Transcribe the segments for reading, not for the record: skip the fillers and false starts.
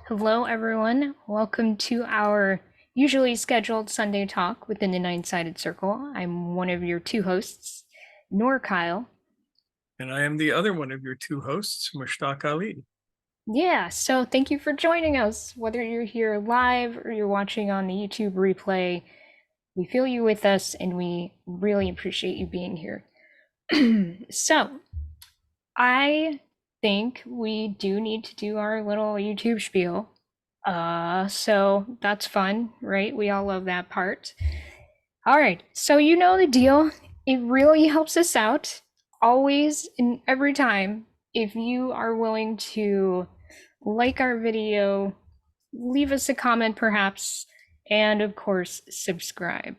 Hello, everyone. Welcome to our usually scheduled Sunday talk within the Nine Sided Circle. I'm one of your two hosts, Nor Kyle. And I am the other one of your two hosts, Mushtaq Ali. Yeah, so thank you for joining us. Whether you're here live or you're watching on the YouTube replay, we feel you with us and we really appreciate you being here. So, I think we do need to do our little YouTube spiel. So that's fun, right? We all love that part. All right, so you know the deal. It really helps us out always and every time if you are willing to like our video, leave us a comment perhaps, and of course, subscribe.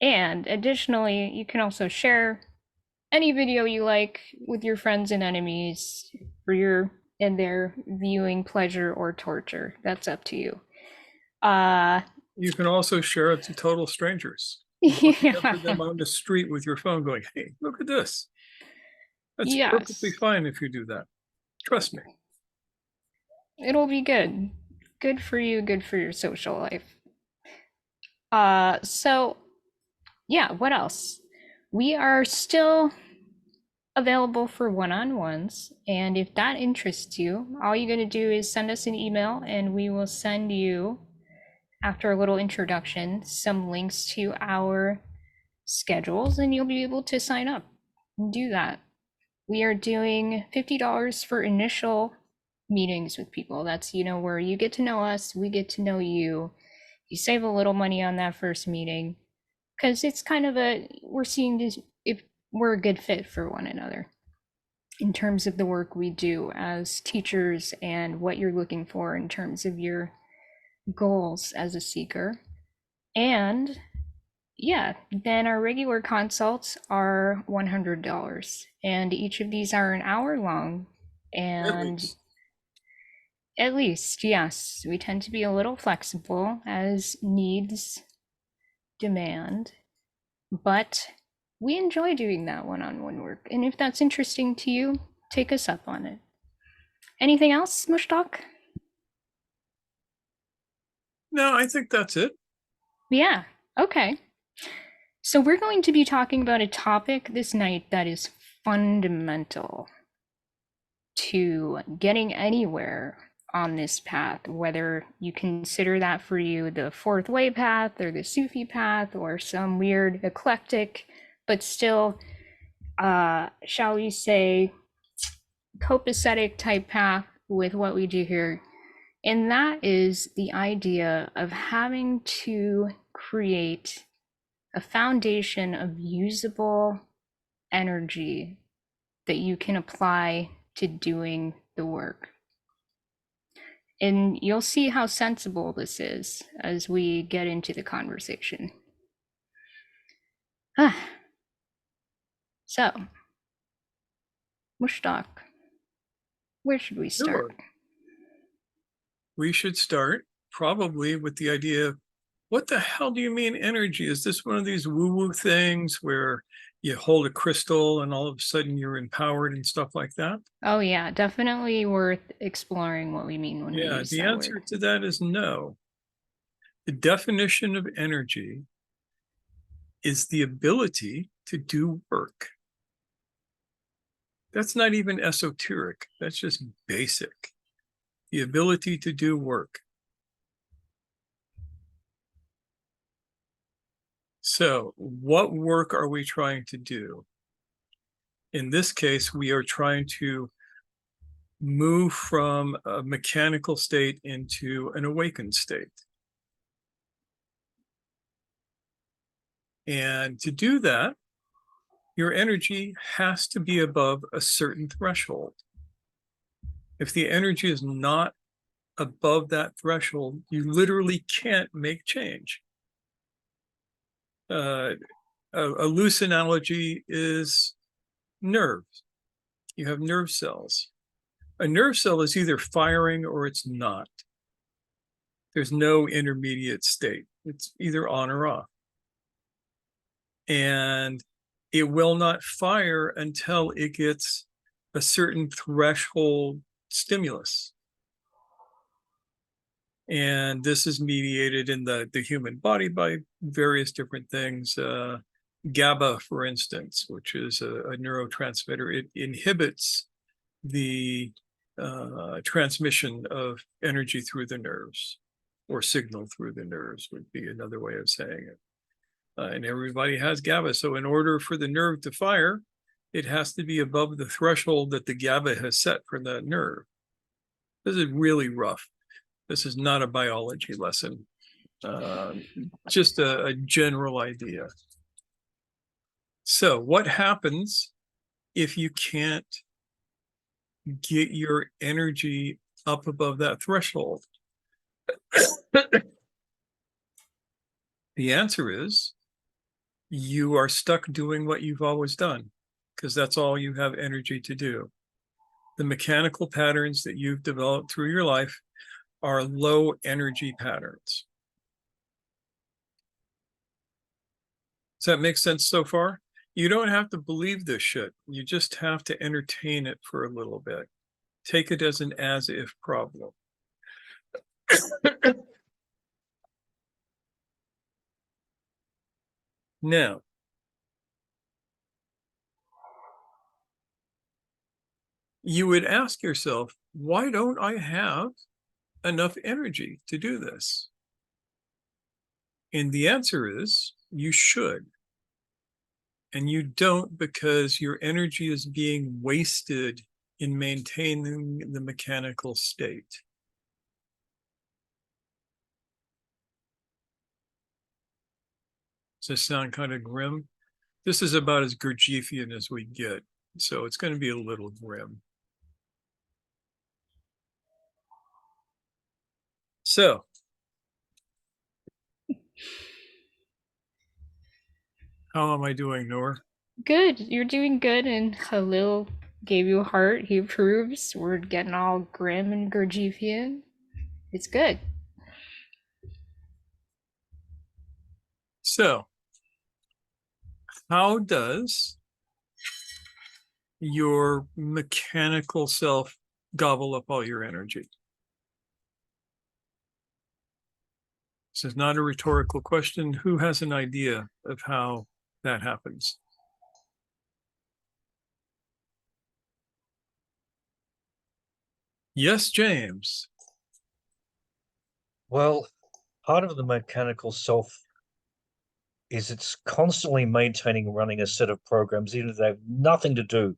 And additionally, you can also share any video you like with your friends and enemies for your and their viewing pleasure or torture. That's up to you. Uh You can also share it to total strangers. Walking up to yeah. them on the street with your phone going, hey, look at this. That's perfectly Yes. fine if you do that. Trust me. It'll be good. Good for you, good for your social life. So yeah, what else? We are still available for one-on-ones, and if that interests you, all you gotta do is send us an email and we will send you, after a little introduction, some links to our schedules and you'll be able to sign up and do that. We are doing $50 for initial meetings with people. That's, where you get to know us, we get to know you. You save a little money on that first meeting because it's kind of we're seeing this, if we're a good fit for one another in terms of the work we do as teachers and what you're looking for in terms of your goals as a seeker. And yeah, then our regular consults are $100, and each of these are an hour long. At And least. at least, yes, we tend to be a little flexible as needs demand, but we enjoy doing that one on one work. And if that's interesting to you, take us up on it. Anything else, Mushtaq? No, I think that's it. Yeah, okay. So, we're going to be talking about a topic this night that is fundamental to getting anywhere on this path, whether you consider that for you the fourth way path or the Sufi path or some weird eclectic, but still, shall we say, copacetic type path with what we do here. And that is the idea of having to create a foundation of usable energy that you can apply to doing the work. And you'll see how sensible this is as we get into the conversation. Ah, so, Mushtaq, where should we start? Sure. We should start probably with the idea of what the hell do you mean energy? Is this one of these woo-woo things where you hold a crystal and all of a sudden you're empowered and stuff like that? Oh, yeah, definitely worth exploring what we mean when we Yeah, use the that word. answer to that is no. The definition of energy is the ability to do work. That's not even esoteric. That's just basic. The ability to do work. So, what work are we trying to do? In this case, we are trying to move from a mechanical state into an awakened state. And to do that, your energy has to be above a certain threshold. If the energy is not above that threshold, you literally can't make change. A loose analogy is nerves. You have nerve cells. A nerve cell is either firing or it's not. There's no intermediate state. It's either on or off. And it will not fire until it gets a certain threshold stimulus. And this is mediated in the human body by various different things. GABA, for instance, which is a neurotransmitter, it inhibits the transmission of energy through the nerves, or signal through the nerves would be another way of saying it. And everybody has GABA. So in order for the nerve to fire, it has to be above the threshold that the GABA has set for that nerve. This is really rough. This is not a biology lesson, just a general idea. So what happens if you can't get your energy up above that threshold? The answer is you are stuck doing what you've always done, because that's all you have energy to do. The mechanical patterns that you've developed through your life are low energy patterns. Does that make sense so far? You don't have to believe this shit. You just have to entertain it for a little bit. Take it as an as-if problem. Now, you would ask yourself, why don't I have enough energy to do this? And the answer is, you should. And you don't, because your energy is being wasted in maintaining the mechanical state. Does this sound kind of grim? This is about as Gurdjieffian as we get, so it's going to be a little grim. So, how am I doing, Noor? Good. You're doing good. And Khalil gave you a heart. He approves. We're getting all grim and Gurdjieffian. It's good. So, how does your mechanical self gobble up all your energy? This is not a rhetorical question. Who has an idea of how that happens? Yes, James. Well, part of the mechanical self is it's constantly maintaining and running a set of programs, even if they have nothing to do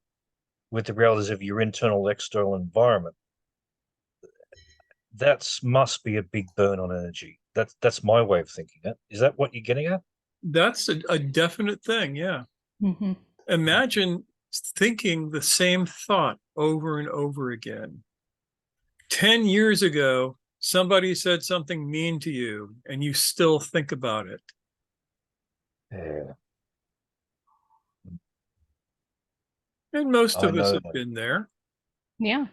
with the realities of your internal, external environment. That must be a big burn on energy. That's my way of thinking it. Is that what you're getting at? That's a definite thing, yeah. Mm-hmm. Imagine thinking the same thought over and over again. 10 years ago, somebody said something mean to you, and you still think about it. Yeah, And most I of us know have that. been there. Yeah,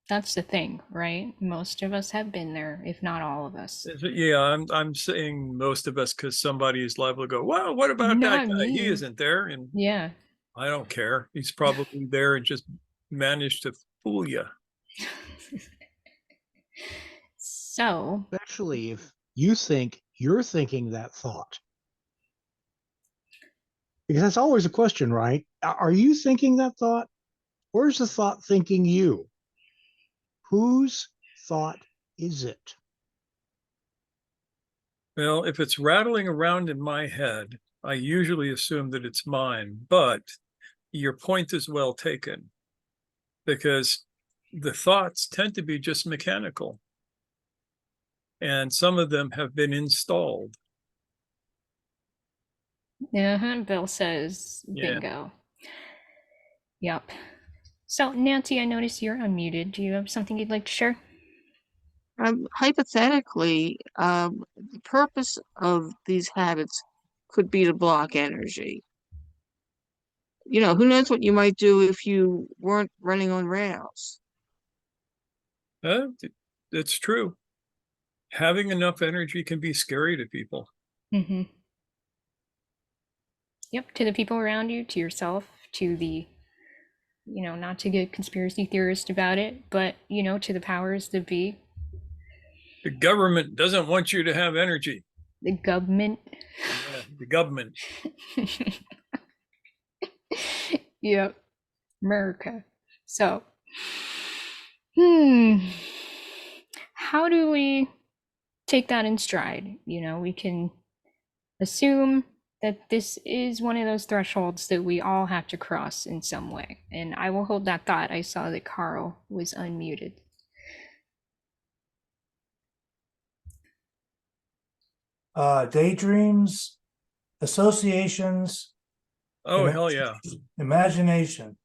that's the thing, right? Most of us have been there, if not all of us. Yeah, I'm saying most of us because somebody is liable to go, well, what about that Not guy? He me. isn't there. And Yeah. I don't care. He's probably there and just managed to fool you. So, Especially if you think you're thinking that thought. Because that's always a question, right? Are you thinking that thought? Or is the thought thinking you? Whose thought is it? Well, if it's rattling around in my head, I usually assume that it's mine. But your point is well taken, because the thoughts tend to be just mechanical. And some of them have been installed. Bill says Yeah. bingo. Yep. So, Nancy, I notice you're unmuted. Do you have something you'd like to share? Hypothetically, the purpose of these habits could be to block energy. You know, who knows what you might do if you weren't running on rails? It's true. Having enough energy can be scary to people. Mm-hmm. Yep, to the people around you, to yourself, to the, not to get conspiracy theorist about it, but, to the powers that be. The government doesn't want you to have energy. The government. Yeah, the government. Yep. America. So, how do we take that in stride? You know, we can assume that this is one of those thresholds that we all have to cross in some way. And I will hold that thought. I saw that Carl was unmuted. Daydreams, associations, Oh, hell yeah. imagination.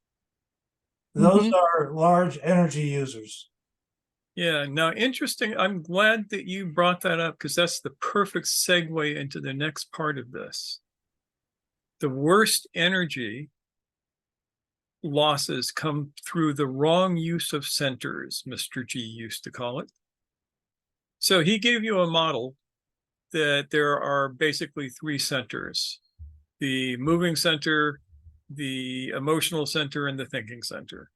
Those Mhm. are large energy users. Yeah. Now, interesting. I'm glad that you brought that up because that's the perfect segue into the next part of this. The worst energy losses come through the wrong use of centers, Mr. G used to call it. So he gave you a model that there are basically three centers: the moving center, the emotional center, and the thinking center.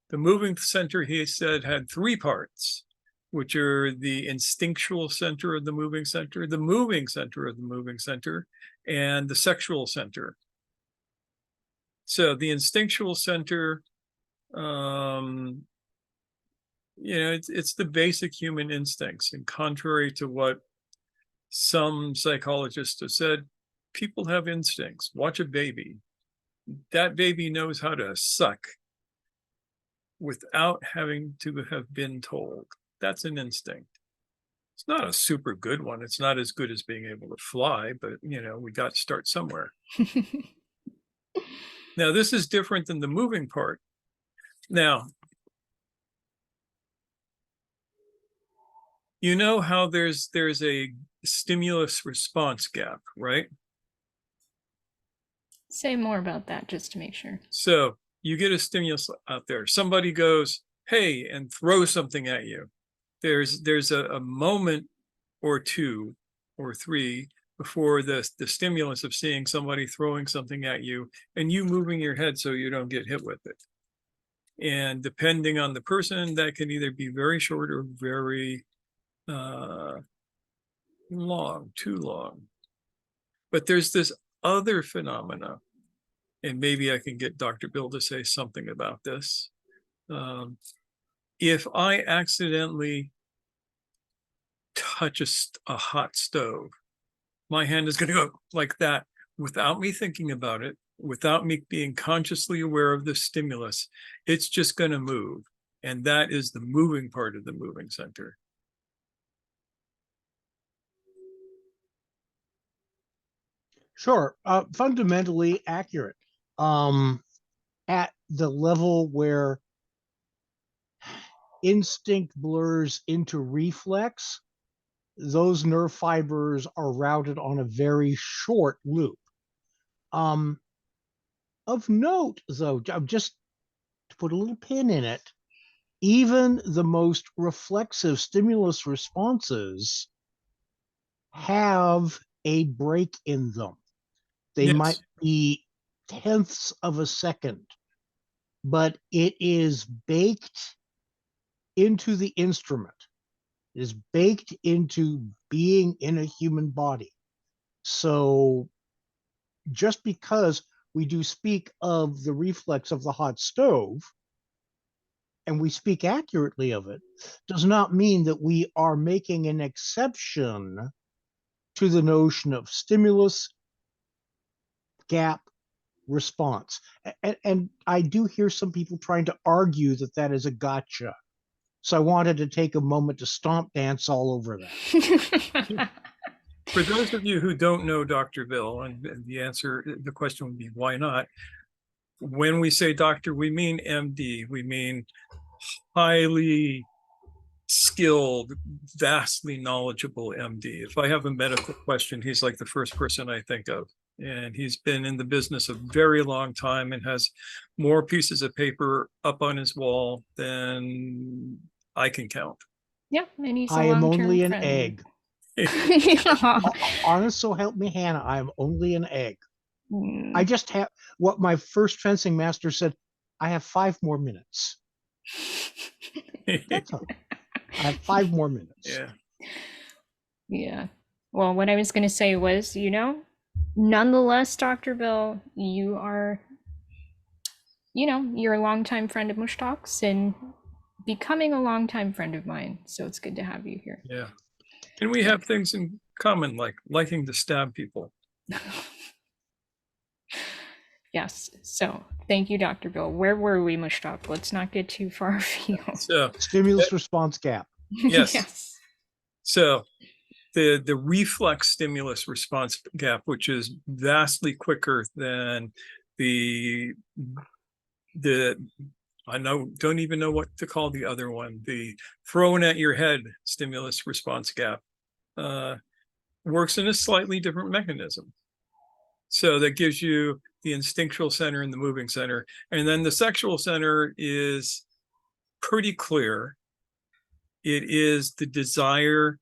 The moving center, he said, had three parts, which are the instinctual center of the moving center, the moving center of the moving center, and the sexual center. So the instinctual center, it's the basic human instincts. And contrary to what some psychologists have said, people have instincts. Watch a baby. That baby knows how to suck without having to have been told. That's an instinct. It's not a super good one. It's not as good as being able to fly, but we got to start somewhere. Now, this is different than the moving part. Now, you know how there's a stimulus response gap, right? Say more about that just to make sure. So you get a stimulus out there. Somebody goes, hey, and throws something at you. There's a moment or two or three before the stimulus of seeing somebody throwing something at you and you moving your head so you don't get hit with it. And depending on the person, that can either be very short or very long, too long. But there's this other phenomena, and maybe I can get Dr. Bill to say something about this. If I accidentally touch a hot stove, my hand is going to go like that without me thinking about it, without me being consciously aware of the stimulus. It's just going to move. And that is the moving part of the moving center. Sure. Fundamentally accurate. At the level where instinct blurs into reflex, those nerve fibers are routed on a very short loop. Of note, though, just to put a little pin in it, even the most reflexive stimulus responses have a break in them. They Yes. might be tenths of a second, but it is baked into the instrument. It is baked into being in a human body. So just because we do speak of the reflex of the hot stove, and we speak accurately of it, does not mean that we are making an exception to the notion of stimulus, gap, response. And I do hear some people trying to argue that that is a gotcha. So I wanted to take a moment to stomp dance all over that. For those of you who don't know Dr. Bill, and the question would be, why not? When we say doctor, we mean MD. We mean highly skilled, vastly knowledgeable MD. If I have a medical question, he's like the first person I think of. And he's been in the business a very long time and has more pieces of paper up on his wall than I can count. Yep, and he's a I am long-term only an friend. egg. Yeah. Honest, so help me, Hannah, I am only an egg. Mm. I just have what my first fencing master said, I have 5 more minutes. That's all. have 5 more minutes. Yeah. Yeah. Well, what I was going to say was, nonetheless, Dr. Bill, you're a longtime friend of Mush Talks and becoming a longtime friend of mine. So it's good to have you here. Yeah. And we have things in common, like liking to stab people. Yes. So thank you, Dr. Bill. Where were we, Mush Talk? Let's not get too far afield. So, Stimulus response gap. yes. So the reflex stimulus response gap, which is vastly quicker than the don't even know what to call the other one, the thrown at your head stimulus response gap, works in a slightly different mechanism. So that gives you the instinctual center and the moving center. And then the sexual center is pretty clear. It is the desire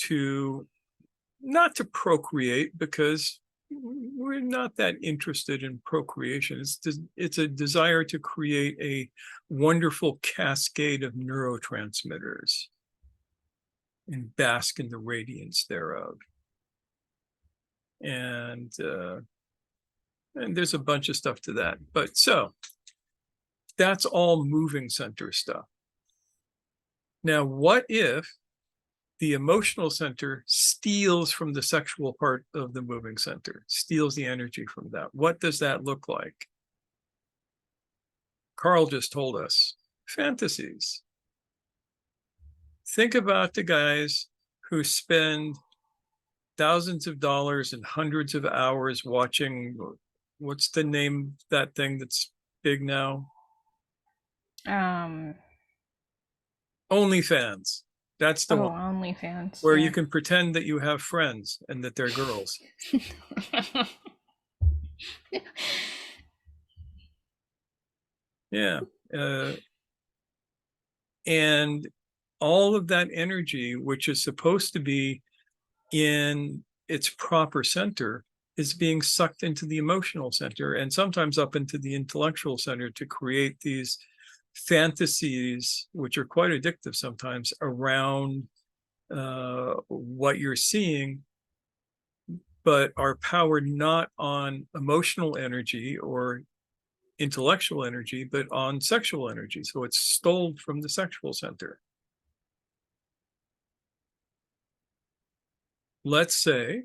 to not to procreate, because we're not that interested in procreation. It's a desire to create a wonderful cascade of neurotransmitters and bask in the radiance thereof. And there's a bunch of stuff to that. But so that's all moving center stuff. Now, what if the emotional center steals from the sexual part of the moving center, steals the energy from that? What does that look like? Carl just told us, fantasies. Think about the guys who spend thousands of dollars and hundreds of hours watching, what's the name of that thing that's big now? OnlyFans. That's the one. OnlyFans. Where you can pretend that you have friends and that they're girls. Yeah. And all of that energy, which is supposed to be in its proper center, is being sucked into the emotional center and sometimes up into the intellectual center to create these fantasies, which are quite addictive sometimes, around what you're seeing, but are powered not on emotional energy or intellectual energy, but on sexual energy. So it's stole from the sexual center. Let's say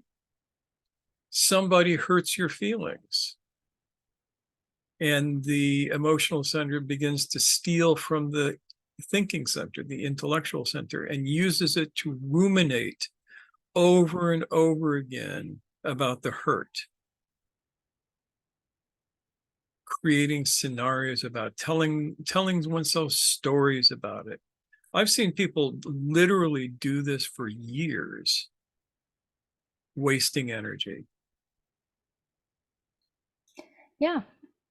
somebody hurts your feelings and the emotional center begins to steal from the thinking center, the intellectual center, and uses it to ruminate over and over again about the hurt, creating scenarios about telling oneself stories about it. I've seen people literally do this for years, wasting energy. Yeah.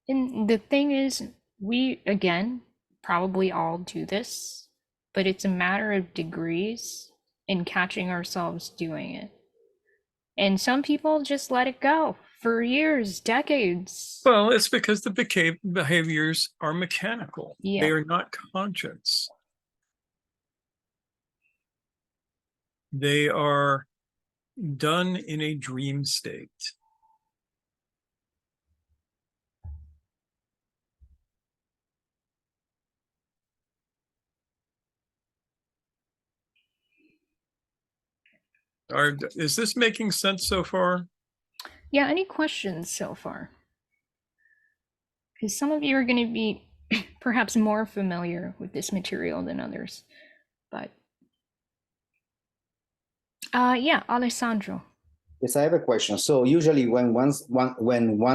And the thing is, we, again, probably all do this, but it's a matter of degrees in catching ourselves doing it. And some people just let it go for years, decades. Well, it's because the behaviors are mechanical. Yeah. They are not conscious. They are done in a dream state. Is this making sense so far? Yeah, any questions so far? Because some of you are going to be perhaps more familiar with this material than others. But yeah, Alessandro. Yes, I have a question. So usually when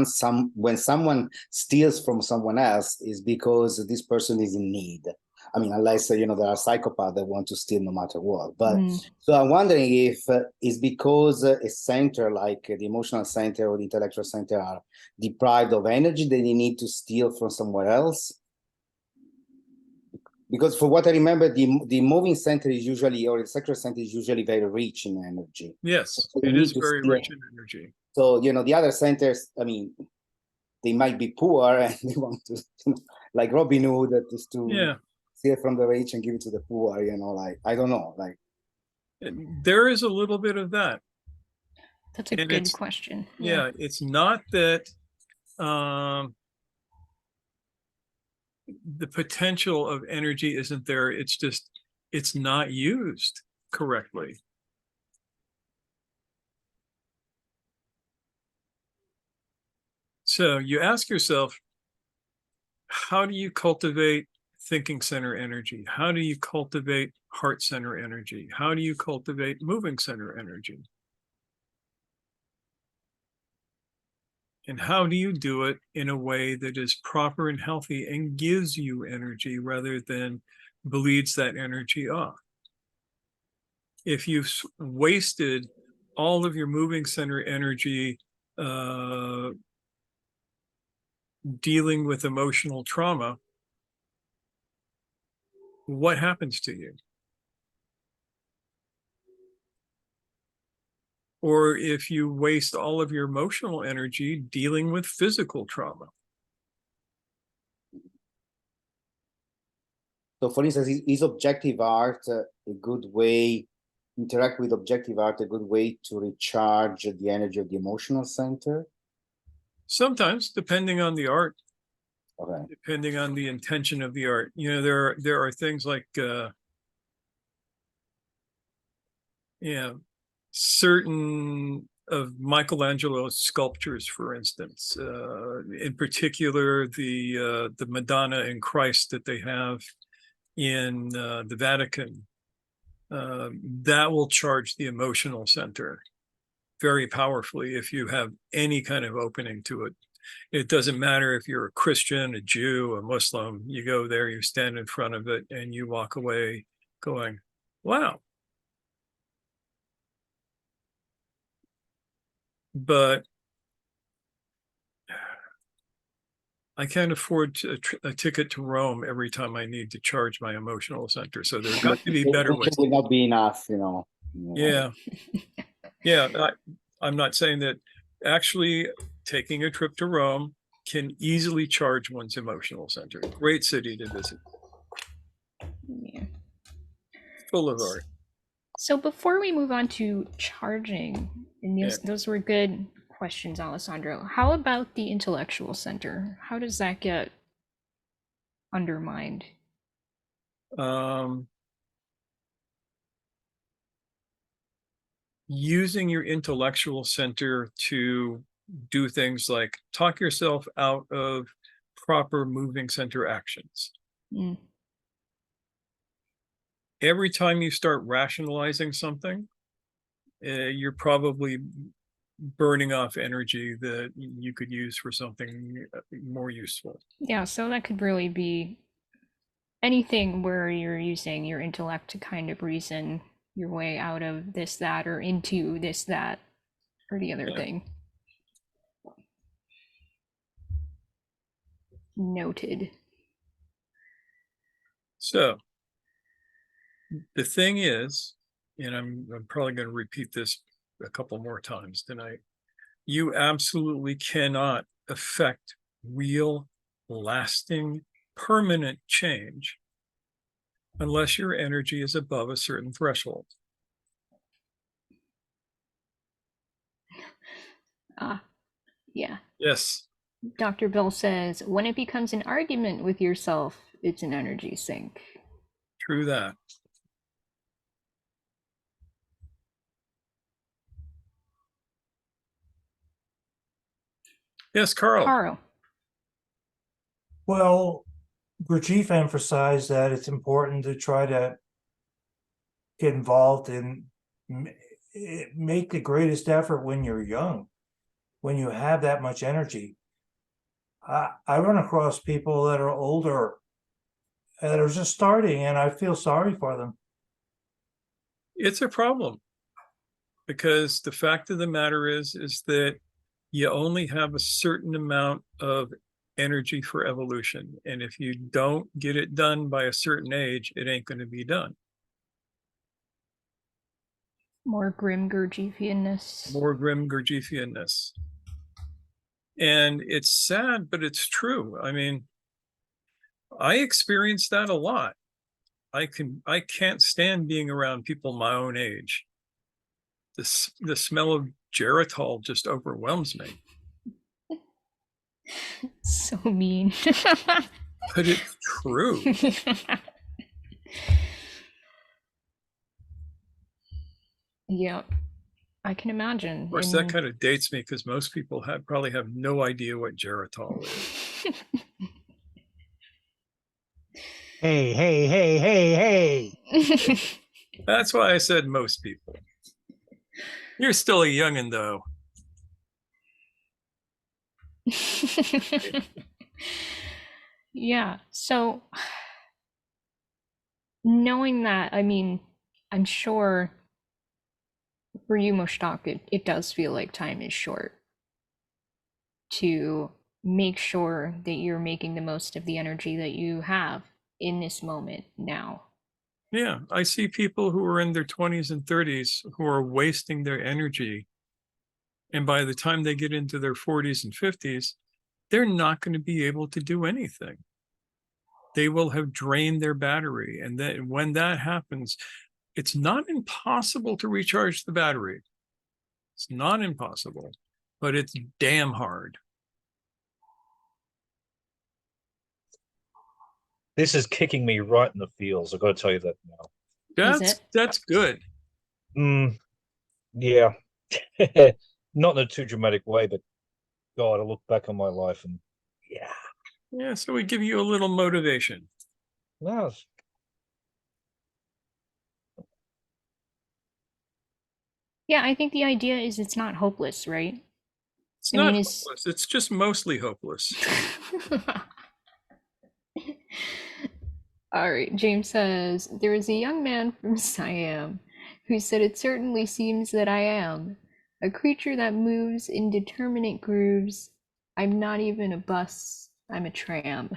someone steals from someone else is because this person is in need. I mean, unless there are psychopaths that want to steal no matter what. But so I'm wondering if it's because a center like the emotional center or the intellectual center are deprived of energy that they need to steal from somewhere else. Because for what I remember, the moving center is usually, or the sexual center is usually very rich in energy. Yes, So it is very rich in energy. So, the other centers, I mean, they might be poor and they want to, like Robin Hood, that is to steal from the rich and give it to the poor, like, I don't know, like. There is a little bit of that. That's a And good question. Yeah, it's not that the potential of energy isn't there. It's just, it's not used correctly. So you ask yourself, how do you cultivate thinking center energy? How do you cultivate heart center energy? How do you cultivate moving center energy? And how do you do it in a way that is proper and healthy and gives you energy rather than bleeds that energy off? If you've wasted all of your moving center energy dealing with emotional trauma, what happens to you? Or if you waste all of your emotional energy dealing with physical trauma. So for instance, is objective art a good way, interact with objective art a good way to recharge the energy of the emotional center? Sometimes, depending on the art, Okay. depending on the intention of the art. There are things like, certain of Michelangelo's sculptures, for instance, in particular, the Madonna and Christ that they have in the Vatican, that will charge the emotional center very powerfully if you have any kind of opening to it. It doesn't matter if you're a Christian, a Jew, a Muslim, you go there, you stand in front of it, and you walk away going, wow. But I can't afford a ticket to Rome every time I need to charge my emotional center. So there's got to be better ways. It will not be enough, Yeah. Yeah. I'm not saying that actually taking a trip to Rome can easily charge one's emotional center. Great city to visit. Yeah. Full of art. So before we move on to charging, and those were good questions, Alessandro. How about the intellectual center? How does that get undermined? Using your intellectual center to do things like talk yourself out of proper moving center actions. Every time you start rationalizing something, you're probably burning off energy that you could use for something more useful. Yeah, so that could really be anything where you're using your intellect to kind of reason your way out of this, that, or into this, that, or the other thing. Noted. So the thing is, and I'm probably going to repeat this a couple more times tonight, you absolutely cannot affect real, lasting, permanent change unless your energy is above a certain threshold. Yeah. Yes. Dr. Bill says, when it becomes an argument with yourself, it's an energy sink. True that. Yes, Carl. Well, Gurdjieff emphasized that it's important to try to get involved and make the greatest effort when you're young, when you have that much energy. I run across people that are older that are just starting, and I feel sorry for them. It's a problem because the fact of the matter is that you only have a certain amount of energy for evolution. And if you don't get it done by a certain age, it ain't going to be done. More grim Gurdjieffianness. More grim Gurdjieffianness. And it's sad, but it's true. I mean, I experienced that a lot. I can't stand being around people my own age. The smell of geritol just overwhelms me. So mean. But it's true. Yeah, I can imagine. Of course, that kind of dates me because most people probably have no idea what geritol is. Hey, hey, hey, hey, hey. That's why I said most people. You're still a youngin' though. Yeah, so knowing that, I mean, I'm sure for you, Mushtaq, it does feel like time is short to make sure that you're making the most of the energy that you have in this moment now. Yeah, I see people who are in their 20s and 30s who are wasting their energy. And by the time they get into their 40s and 50s, they're not going to be able to do anything. They will have drained their battery. And then when that happens, it's not impossible to recharge the battery. It's not impossible, but it's damn hard. This is kicking me right in the feels. I've got to tell you that now. That's good. Yeah. Not in a too dramatic way, but God, I look back on my life and yeah. Yeah, so we give you a little motivation. No. Yeah, I think the idea is it's not hopeless, right? It's not hopeless. It's just mostly hopeless. All right, James says, there is a young man from Siam who said, it certainly seems that I am a creature that moves in determinate grooves. I'm not even a bus, I'm a tram.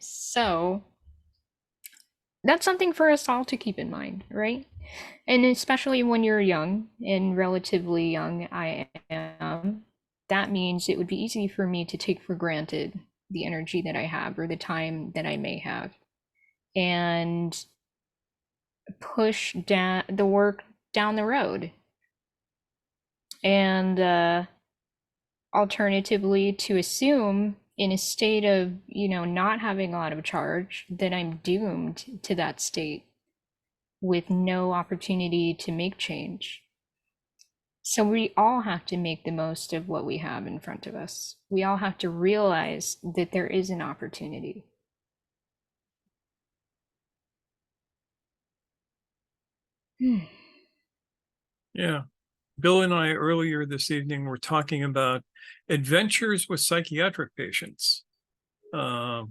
So that's something for us all to keep in mind, right? And especially when you're young and relatively young, I am, that means it would be easy for me to take for granted the energy that I have or the time that I may have and push down the work down the road. And alternatively, to assume in a state of, not having a lot of charge, that I'm doomed to that state with no opportunity to make change. So we all have to make the most of what we have in front of us. We all have to realize that there is an opportunity. Yeah. Bill and I earlier this evening were talking about adventures with psychiatric patients. The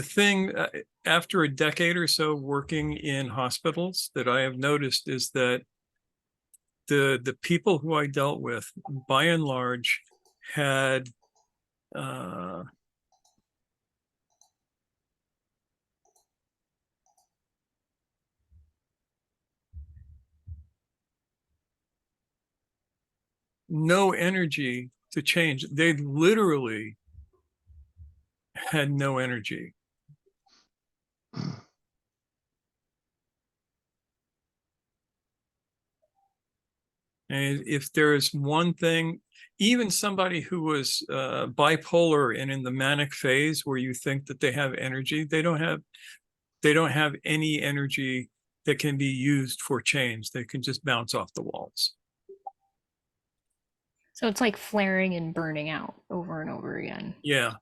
thing after a decade or so working in hospitals that I have noticed is that the people who I dealt with, by and large, had no energy to change. They literally had no energy. And if there's one thing, even somebody who was bipolar and in the manic phase where you think that they have energy, they don't have any energy that can be used for change. They can just bounce off the walls. So it's like flaring and burning out over and over again. Yeah.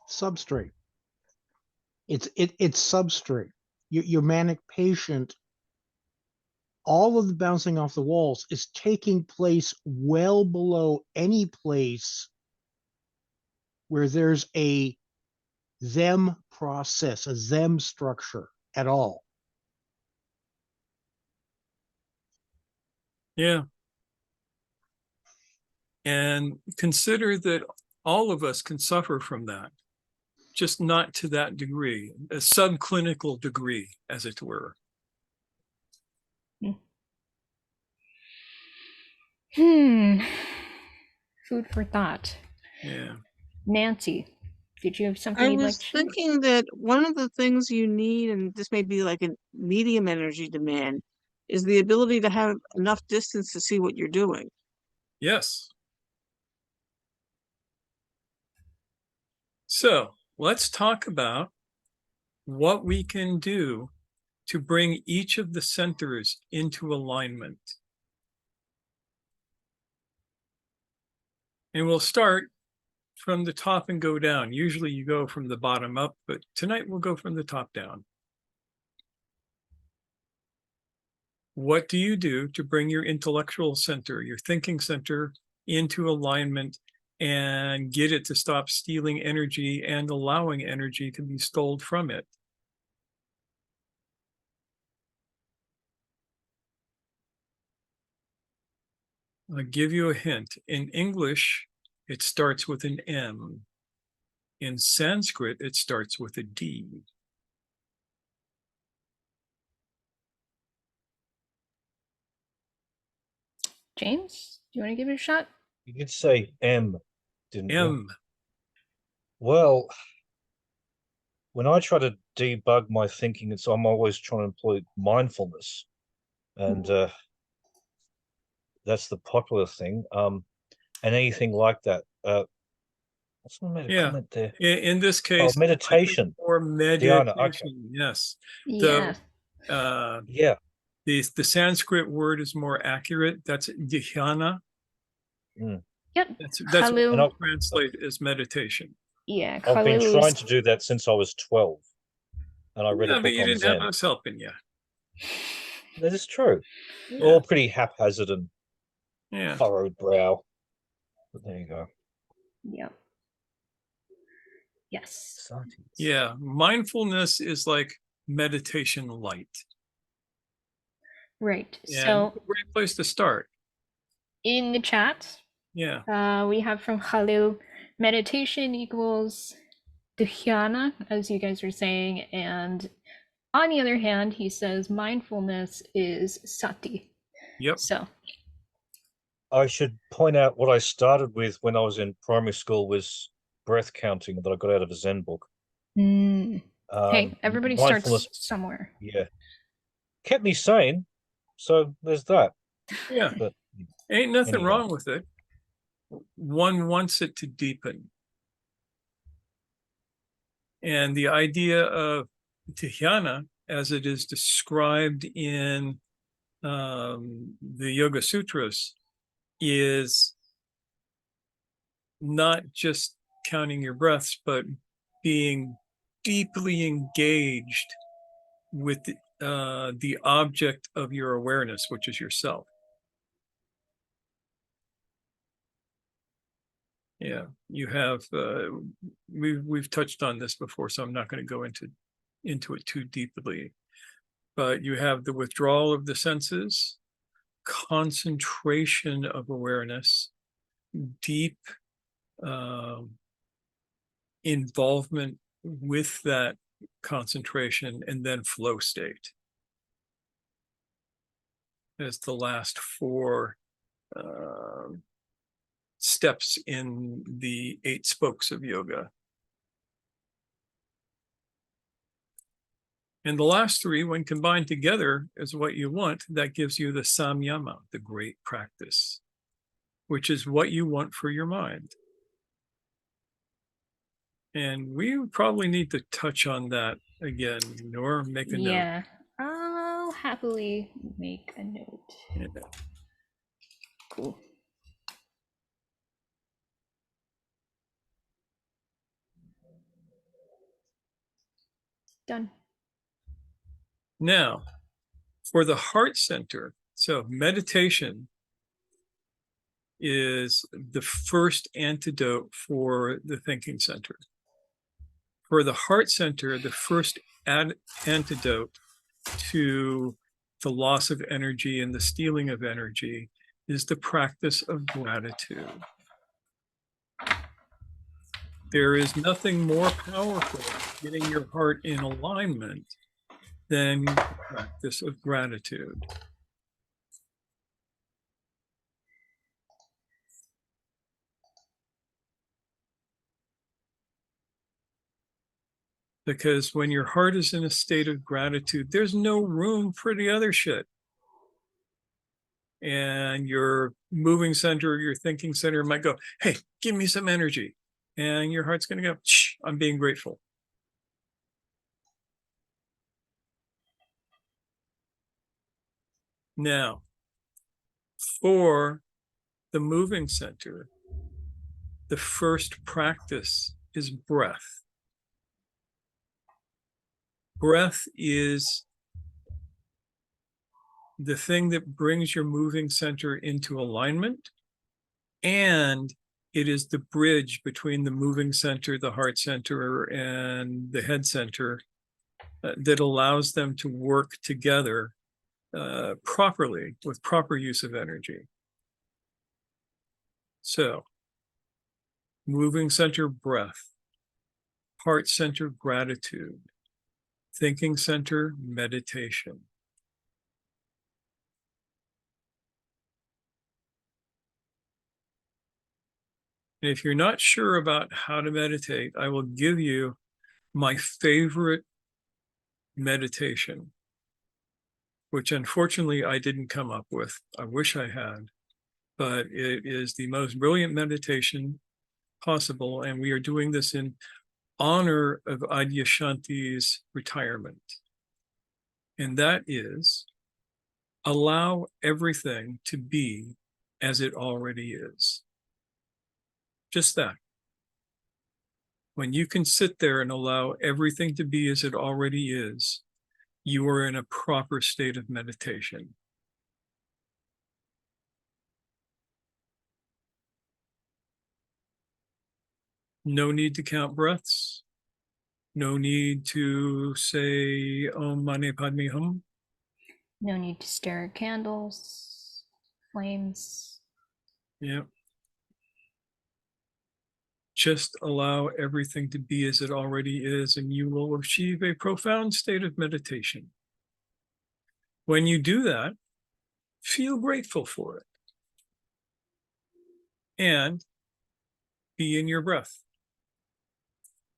Substrate. It's substrate. Your manic patient, all of the bouncing off the walls is taking place well below any place where there's a them process, a them structure, at all. Yeah. And consider that all of us can suffer from that, just not to that degree, a subclinical degree, as it were. Hmm. Food for thought. Yeah. Nancy, did you have something I you'd like was to share? thinking that one of the things you need, and this may be like a medium energy demand, is the ability to have enough distance to see what you're doing. Yes. So let's talk about what we can do to bring each of the centers into alignment. And we'll start from the top and go down. Usually you go from the bottom up, but tonight we'll go from the top down. What do you do to bring your intellectual center, your thinking center, into alignment and get it to stop stealing energy and allowing energy to be stolen from it? I'll give you a hint. In English, it starts with an M. In Sanskrit, it starts with a D. James, do you want to give it a shot? You did say M, didn't you? M. Well, when I try to debug my thinking, I'm always trying to employ mindfulness, and that's the popular thing. And anything like that. What's my Yeah. comment there? In this case, meditation. or meditation. Dhyana, okay. Yes. Yeah. Yeah. The Sanskrit word is more accurate. That's dhyana. Yep. That's Khalil. what I translate as meditation. Yeah, I've been Khalil trying to do that since I was 12, and I read a but book you on didn't Zen. have us helping you. That is true. Yeah. All pretty haphazard and Yeah. furrowed brow. But there you go. Yep. Yes. Sati. Yeah. Mindfulness is like meditation light. Right. And So a great place to start. in the chat, Yeah. we have from Khalil, meditation equals dhyana, as you guys are saying, and on the other hand, he says mindfulness is sati. Yep. So I should point out what I started with when I was in primary school was breath counting that I got out of a Zen book. Hey, everybody starts somewhere. Yeah. Kept me sane. So there's that. Yeah. But ain't nothing anyhow. wrong with it. One wants it to deepen. And the idea of dhyana, as it is described in the Yoga Sutras, is not just counting your breaths, but being deeply engaged with the object of your awareness, which is yourself. Yeah, you have. We've touched on this before, so I'm not going to go into it too deeply. But you have the withdrawal of the senses, concentration of awareness, deep involvement with that concentration, and then flow state. As the last four steps in the 8 spokes of yoga. And the last 3, when combined together, is what you want. That gives you the samyama, the great practice, which is what you want for your mind. And we probably need to touch on that again, or make a note. Yeah, I'll happily make a note. Yeah. Cool. Done. Now, for the heart center, so meditation is the first antidote for the thinking center. For the heart center, the first antidote to the loss of energy and the stealing of energy is the practice of gratitude. There is nothing more powerful in getting your heart in alignment than the practice of gratitude. Because when your heart is in a state of gratitude, there's no room for the other shit. And your moving center, your thinking center might go, hey, give me some energy. And your heart's going to go, shh, I'm being grateful. Now, for the moving center, the first practice is breath. Breath is the thing that brings your moving center into alignment, and it is the bridge between the moving center, the heart center, and the head center that allows them to work together properly with proper use of energy. So, moving center, breath, heart center, gratitude, thinking center, meditation. And if you're not sure about how to meditate, I will give you my favorite meditation, which unfortunately I didn't come up with. I wish I had, but it is the most brilliant meditation possible. And we are doing this in honor of Adyashanti's retirement. And that is, allow everything to be as it already is. Just that. When you can sit there and allow everything to be as it already is, you are in a proper state of meditation. No need to count breaths. No need to say Om Mani Padme Hum. No need to stare at candles, flames. Yeah. Just allow everything to be as it already is, and you will achieve a profound state of meditation. When you do that, feel grateful for it. And be in your breath.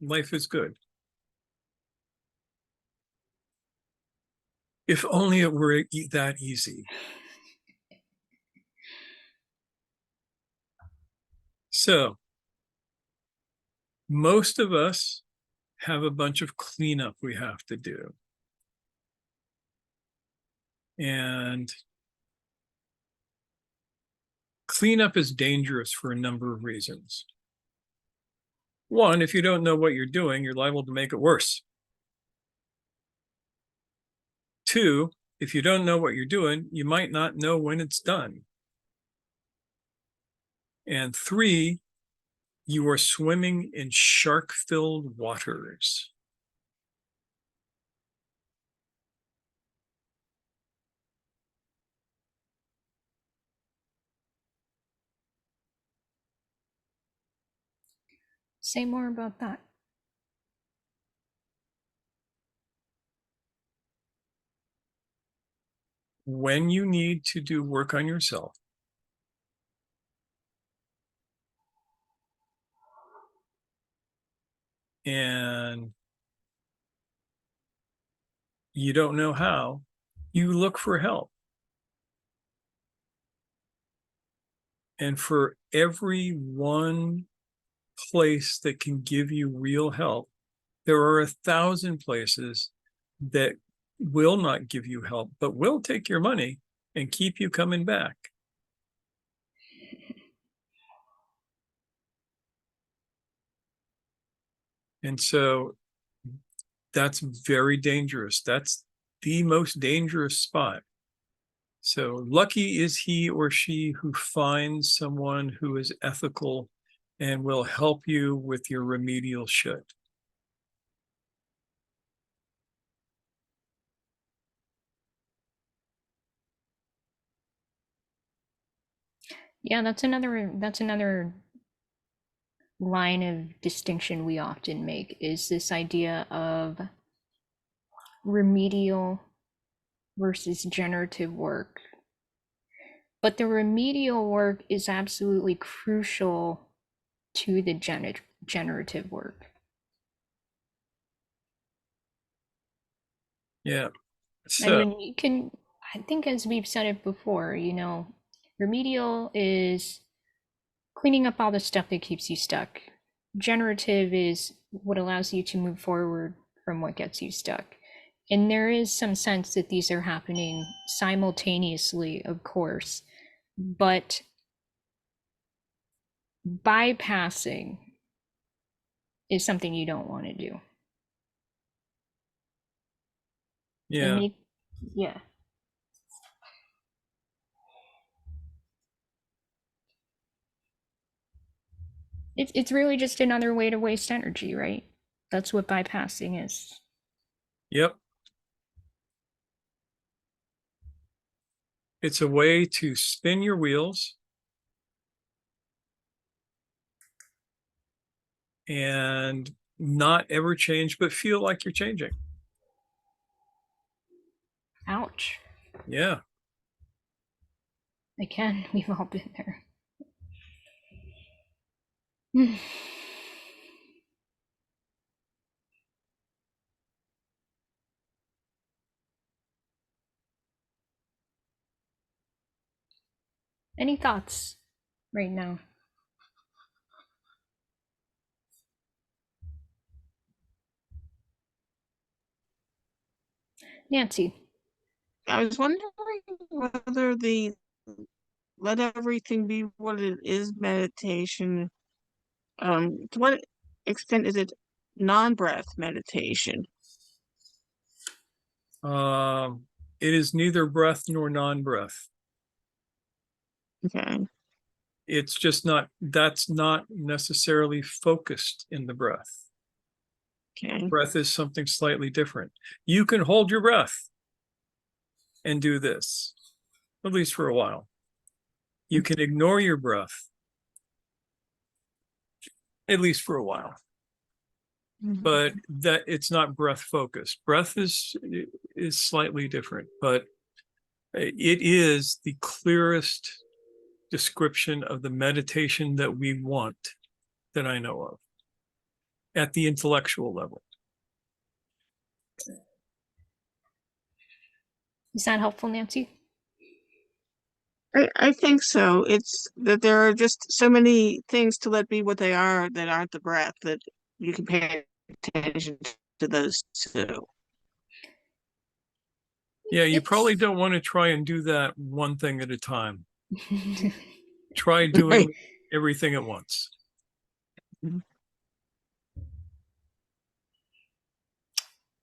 Life is good. If only it were that easy. So, most of us have a bunch of cleanup we have to do. And cleanup is dangerous for a number of reasons. One, if you don't know what you're doing, you're liable to make it worse. Two, if you don't know what you're doing, you might not know when it's done. And three, you are swimming in shark-filled waters. Say more about that. When you need to do work on yourself, and you don't know how, you look for help. And for every one place that can give you real help, there are 1,000 places that will not give you help, but will take your money and keep you coming back. And so that's very dangerous. That's the most dangerous spot. So lucky is he or she who finds someone who is ethical and will help you with your remedial shit. Yeah, that's another line of distinction we often make, is this idea of remedial versus generative work. But the remedial work is absolutely crucial to the generative work. Yeah. I So, mean, you can, I think, as we've said it before, you know, remedial is cleaning up all the stuff that keeps you stuck. Generative is what allows you to move forward from what gets you stuck. And there is some sense that these are happening simultaneously, of course, but bypassing is something you don't want to do. yeah. Yeah. It's really just another way to waste energy, right? That's what bypassing is. Yep. It's a way to spin your wheels and not ever change, but feel like you're changing. Ouch. Yeah. Again, we've all been there. Any thoughts right now? Nancy. I was wondering whether the let everything be what it is meditation, to what extent is it non-breath meditation? It is neither breath nor non-breath. Okay. It's just not, that's not necessarily focused in the breath. Okay. Breath is something slightly different. You can hold your breath and do this, at least for a while. You can ignore your breath, at least for a while. But that it's not breath focused. Breath is slightly different, but it is the clearest description of the meditation that we want that I know of at the intellectual level. Is that helpful, Nancy? I think so. It's that there are just so many things to let be what they are that aren't the breath, that you can pay attention to those too. Yeah, you probably don't want to try and do that one thing at a time. Try doing Right. everything at once.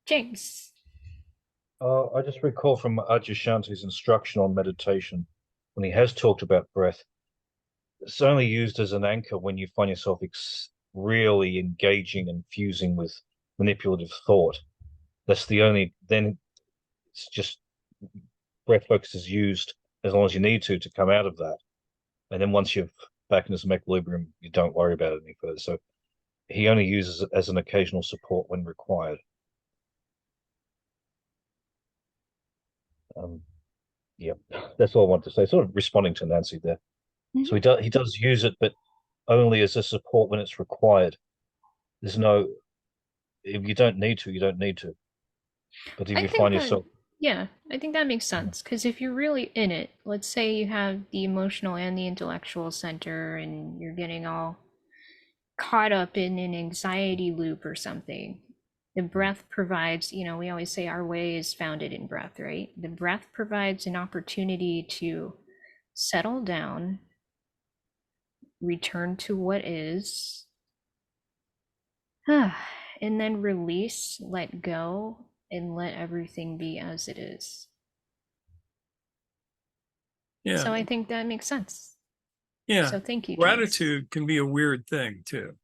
James. I just recall from Adyashanti's instruction on meditation, when he has talked about breath, it's only used as an anchor when you find yourself really engaging and fusing with manipulative thought. That's the only, then it's just breath focus is used as long as you need to come out of that. And then once you're back into some equilibrium, you don't worry about it any further. So he only uses it as an occasional support when required. Yeah, that's all I want to say. Sort of responding to Nancy there. So he does use it, but only as a support when it's required. There's no, if you don't need to, you don't need to. But if I you think find that, yourself, yeah, I think that makes sense. Because if you're really in it, let's say you have the emotional and the intellectual center and you're getting all caught up in an anxiety loop or something, the breath provides, you know, we always say our way is founded in breath, right? The breath provides an opportunity to settle down, return to what is, and then release, let go, and let everything be as it is. Yeah. So I think that makes sense. Yeah. So thank you, James. Gratitude can be a weird thing too.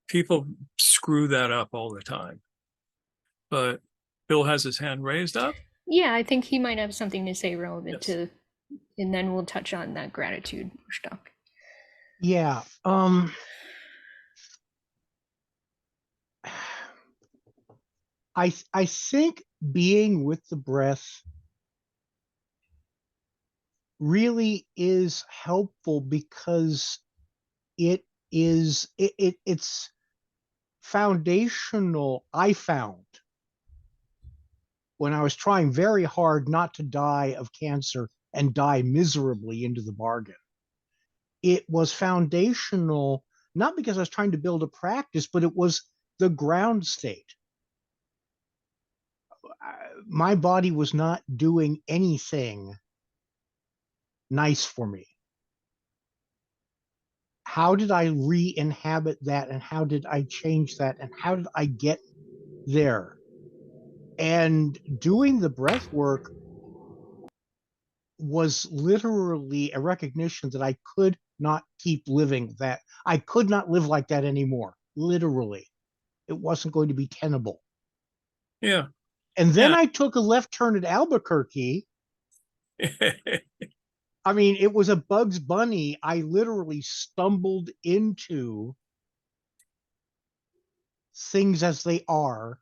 People screw that up all the time. But Bill has his hand raised up. Yeah, I think he might have something to say relevant Yes. to and then we'll touch on that gratitude stuff. Yeah. I think being with the breath really is helpful because it's foundational. I found when I was trying very hard not to die of cancer and die miserably into the bargain. It was foundational, not because I was trying to build a practice, but it was the ground state. My body was not doing anything nice for me. How did I re-inhabit that, and how did I change that, and how did I get there? And doing the breath work was literally a recognition that I could not keep living that. I could not live like that anymore. Literally. It wasn't going to be tenable. Yeah. And then Yeah. I took a left turn at Albuquerque. I mean, it was a Bugs Bunny. I literally stumbled into things as they are.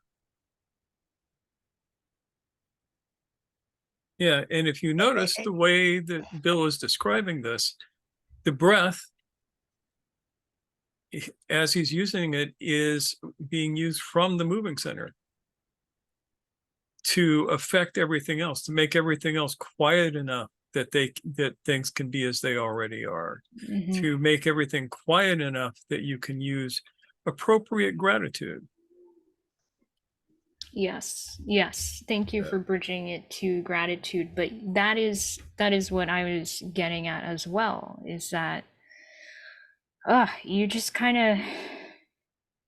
Yeah. And if you notice the way that Bill is describing this, the breath, as he's using it, is being used from the moving center to affect everything else, to make everything else quiet enough that things can be as they already are, to make everything quiet enough that you can use appropriate gratitude. Yes, yes. Thank you for bridging it to gratitude. But that is what I was getting at as well, is that you just kind of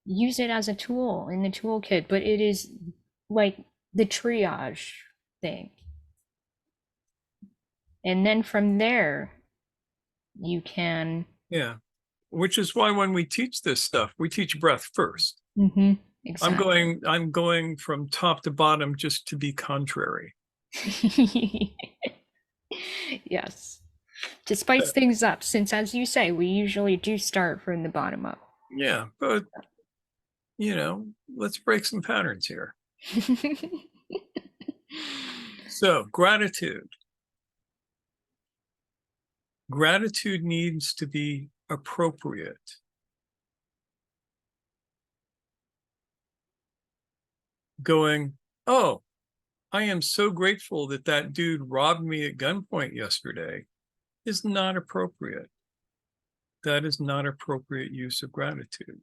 use it as a tool in the toolkit, but it is like the triage thing. And then from there, you can. Yeah. Which is why when we teach this stuff, we teach breath first. Exactly. I'm going from top to bottom just to be contrary. Yes. To spice things up, since as you say, we usually do start from the bottom up. Yeah, but let's break some patterns here. So, gratitude. Gratitude needs to be appropriate. Going, oh, I am so grateful that that dude robbed me at gunpoint yesterday, is not appropriate. That is not appropriate use of gratitude.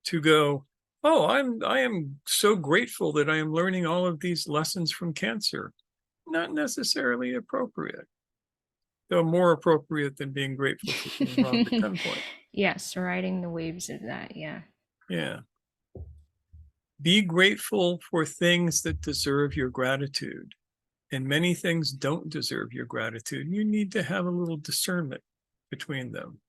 To go, oh, I am so grateful that I am learning all of these lessons from cancer. Not necessarily appropriate. Though more appropriate than being grateful for being robbed at gunpoint. Yes, riding the waves of that, yeah. Yeah. Be grateful for things that deserve your gratitude. And many things don't deserve your gratitude. You need to have a little discernment between them.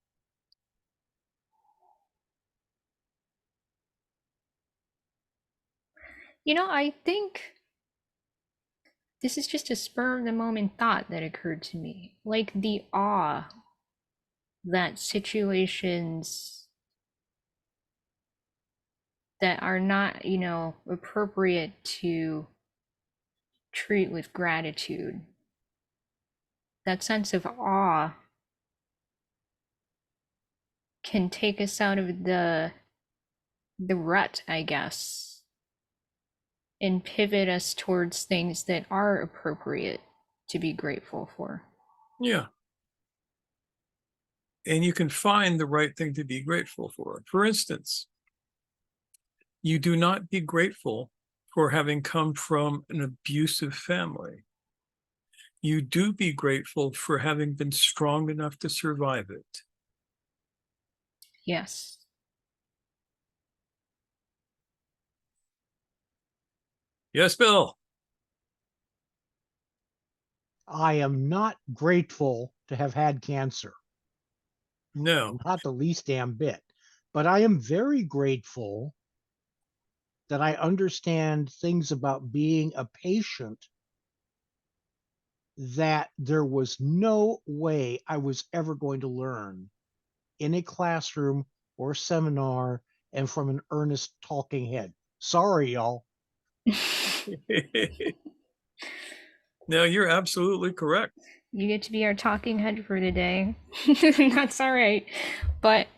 I think this is just a spur of the moment thought that occurred to me. Like the awe that situations that are not, appropriate to treat with gratitude. That sense of awe can take us out of the rut, I guess, and pivot us towards things that are appropriate to be grateful for. Yeah. And you can find the right thing to be grateful for. For instance, you do not be grateful for having come from an abusive family. You do be grateful for having been strong enough to survive it. Yes. Yes, Bill. I am not grateful to have had cancer. No. Not the least damn bit. But I am very grateful that I understand things about being a patient that there was no way I was ever going to learn in a classroom or seminar and from an earnest talking head. Sorry, y'all. No, you're absolutely correct. You get to be our talking head for today. That's all right. But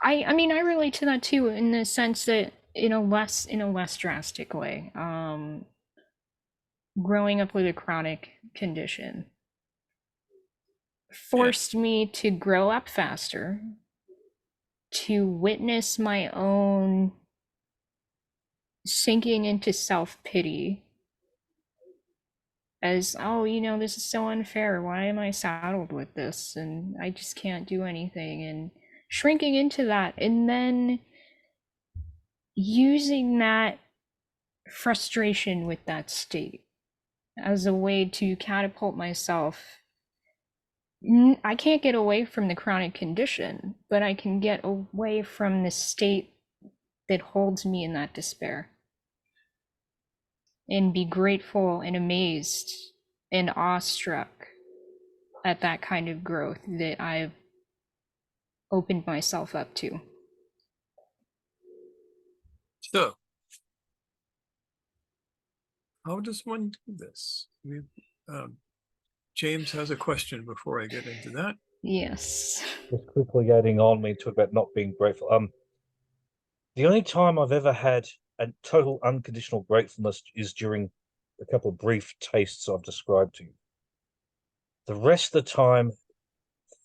I mean, I relate to that too, in the sense that in a less drastic way. Growing up with a chronic condition forced me to grow up faster, to witness my own sinking into self-pity as, oh, you know, this is so unfair. Why am I saddled with this? And I just can't do anything. And shrinking into that, and then using that frustration with that state as a way to catapult myself. I can't get away from the chronic condition, but I can get away from the state that holds me in that despair, and be grateful and amazed and awestruck at that kind of growth that I've opened myself up to. So, how does one do this? James has a question before I get into that. Yes. Just quickly adding on, we talk about not being grateful. The only time I've ever had a total unconditional gratefulness is during a couple of brief tastes I've described to you. The rest of the time,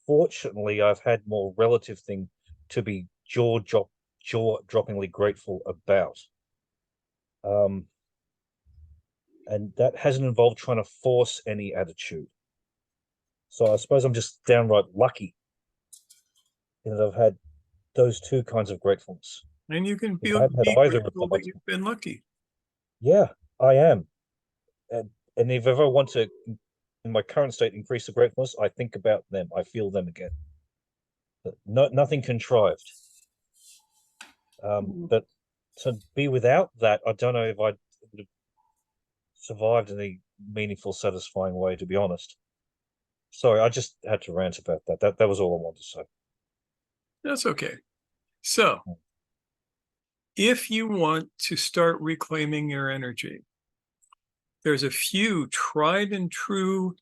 fortunately, I've had more relative thing to be jaw-droppingly grateful about. And that hasn't involved trying to force any attitude. So I suppose I'm just downright lucky in that I've had those two kinds of gratefulness. And you can If I hadn't had be either of grateful them, that you've been lucky. yeah, I am. And if ever I want to, in my current state, increase the gratefulness, I think about them. I feel them again. But nothing contrived. But to be without that, I don't know if I would have survived in a meaningful, satisfying way, to be honest. Sorry, I just had to rant about that. That was all I wanted to say. That's okay. So, if you want to start reclaiming your energy, there's a few tried and true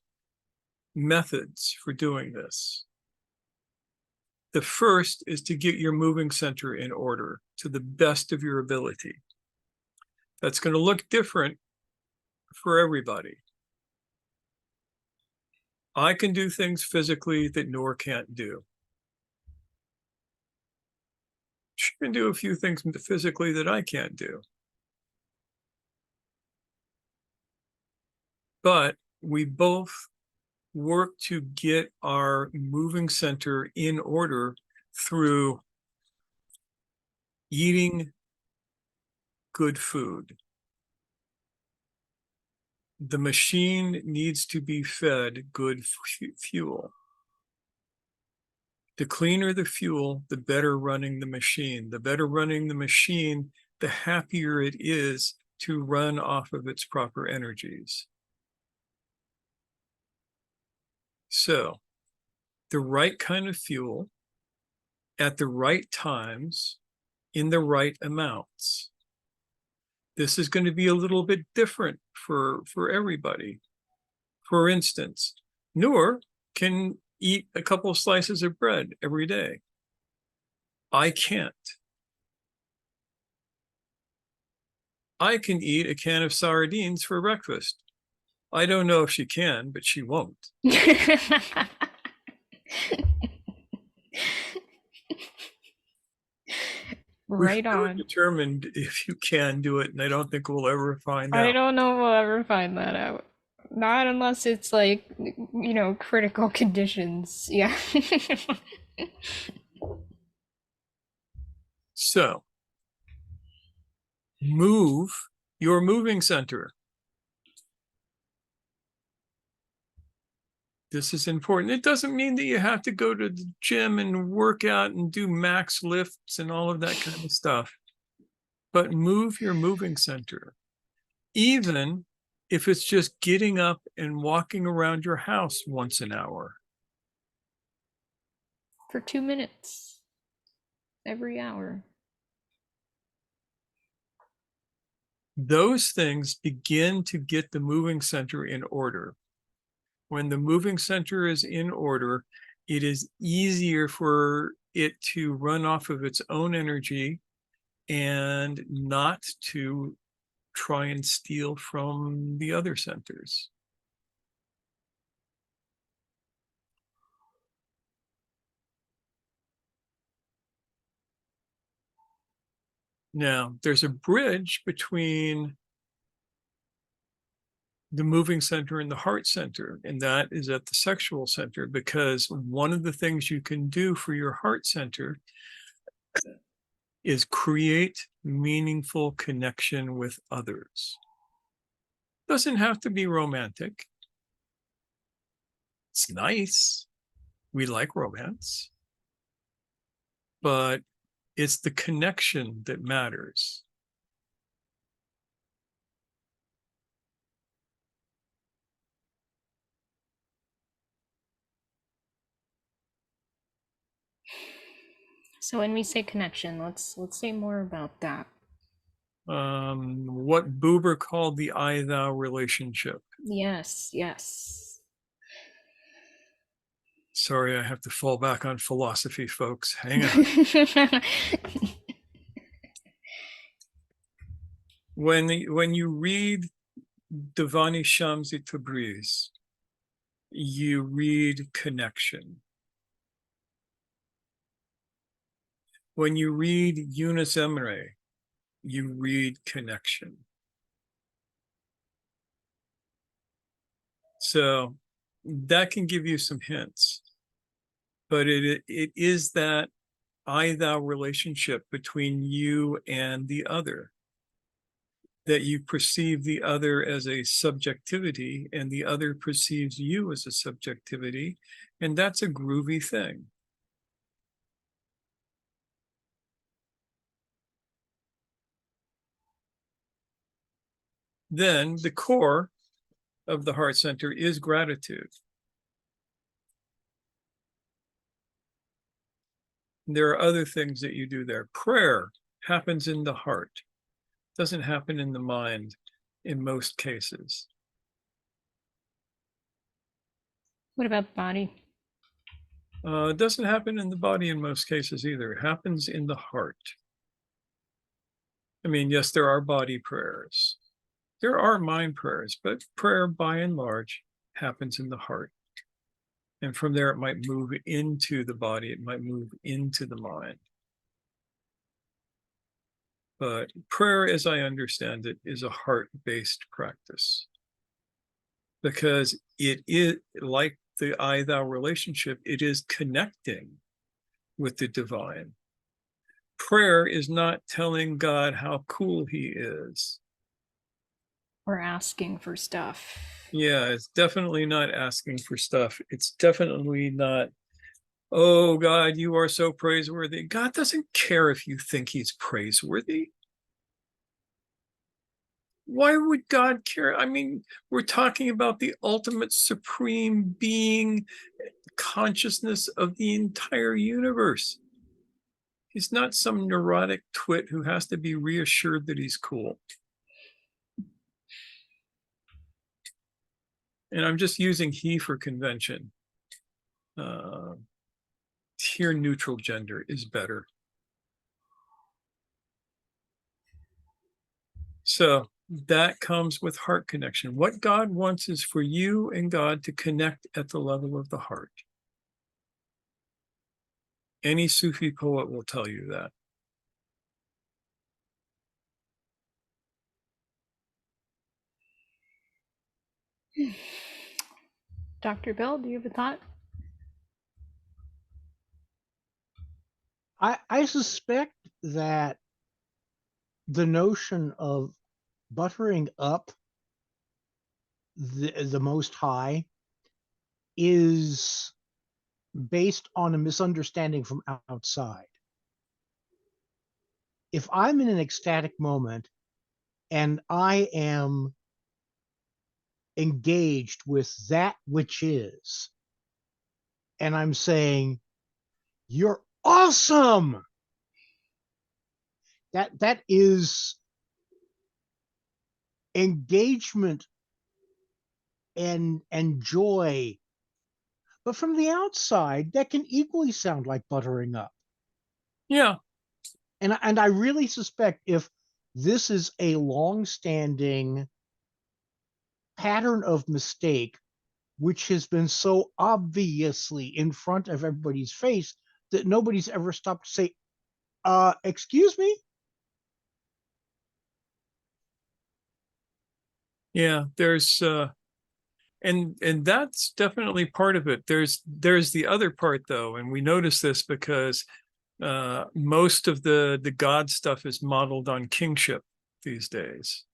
methods for doing this. The first is to get your moving center in order to the best of your ability. That's going to look different for everybody. I can do things physically that Noor can't do. She can do a few things physically that I can't do. But we both work to get our moving center in order through eating good food. The machine needs to be fed good fuel. The cleaner the fuel, the better running the machine. The better running the machine, the happier it is to run off of its proper energies. So, the right kind of fuel at the right times in the right amounts. This is going to be a little bit different for everybody. For instance, Noor can eat a couple of slices of bread every day. I can't. I can eat a can of sardines for breakfast. I don't know if she can, but she won't. Right We've on. determined if you can do it, and I don't think we'll ever find I out. don't know if we'll ever find that out. Not unless it's like, you know, critical conditions. Yeah. So, move your moving center. This is important. It doesn't mean that you have to go to the gym and work out and do max lifts and all of that kind of stuff. But move your moving center. Even if it's just getting up and walking around your house once an hour. For 2 minutes every hour. Those things begin to get the moving center in order. When the moving center is in order, it is easier for it to run off of its own energy and not to try and steal from the other centers. Now, there's a bridge between the moving center and the heart center, and that is at the sexual center, because one of the things you can do for your heart center is create meaningful connection with others. Doesn't have to be romantic. It's nice. We like romance. But it's the connection that matters. So when we say connection, let's say more about that. What Buber called the I-thou relationship. Yes, yes. Sorry, I have to fall back on philosophy, folks. Hang on. When you read Devani Shamsi Tabriz, you read connection. When you read Yunus Emre, you read connection. So that can give you some hints, but it is that I-thou relationship between you and the other, that you perceive the other as a subjectivity and the other perceives you as a subjectivity, and that's a groovy thing. Then the core of the heart center is gratitude. There are other things that you do there. Prayer happens in the heart, doesn't happen in the mind in most cases. What about body? It doesn't happen in the body in most cases either. It happens in the heart. I mean, yes, there are body prayers. There are mind prayers, but prayer by and large happens in the heart. And from there, it might move into the body. It might move into the mind. But prayer, as I understand it, is a heart-based practice. Because it is, like the I-thou relationship, it is connecting with the divine. Prayer is not telling God how cool he is. Or asking for stuff. Yeah, it's definitely not asking for stuff. It's definitely not, oh God, you are so praiseworthy. God doesn't care if you think he's praiseworthy. Why would God care? I mean, we're talking about the ultimate supreme being, consciousness of the entire universe. He's not some neurotic twit who has to be reassured that he's cool. And I'm just using he for convention. Here, neutral gender is better. So that comes with heart connection. What God wants is for you and God to connect at the level of the heart. Any Sufi poet will tell you that. Dr. Bill, do you have a thought? I suspect that the notion of buttering up the Most High is based on a misunderstanding from outside. If I'm in an ecstatic moment and I am engaged with that which is. And I'm saying, you're awesome. That is engagement and joy. But from the outside, that can equally sound like buttering up. Yeah. And I really suspect if this is a long-standing pattern of mistake, which has been so obviously in front of everybody's face that nobody's ever stopped to say, excuse me? Yeah, there's and that's definitely part of it. There's the other part though, and we notice this because most of the God stuff is modeled on kingship these days.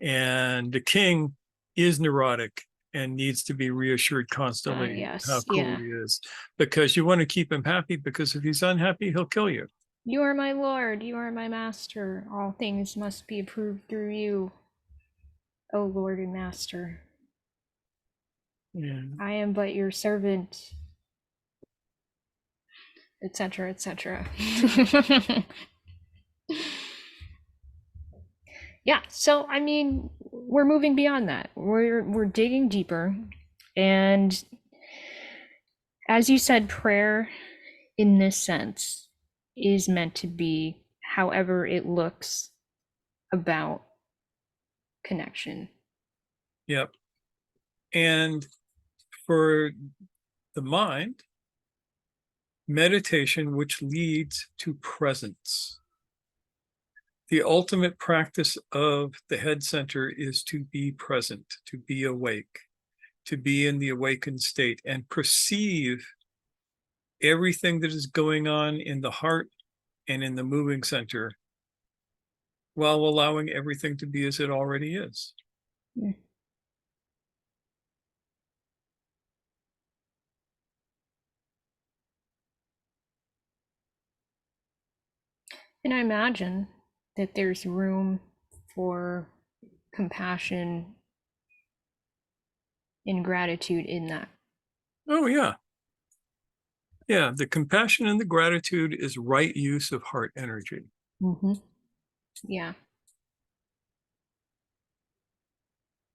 And the king is neurotic and needs to be reassured constantly Yes, how cool yeah. he is, because you want to keep him happy, because if he's unhappy, he'll kill you. You are my lord, you are my master. All things must be approved through you, O Lord and Master. Yeah. I am but your servant, etc., etc. Yeah, so I mean, we're moving beyond that. We're digging deeper, and as you said, prayer in this sense is meant to be however it looks about connection. Yep. And for the mind, meditation, which leads to presence. The ultimate practice of the head center is to be present, to be awake, to be in the awakened state and perceive everything that is going on in the heart and in the moving center while allowing everything to be as it already is. Mm. And I imagine that there's room for compassion and gratitude in that. Oh, yeah. Yeah, the compassion and the gratitude is right use of heart energy. Mm-hmm. Yeah.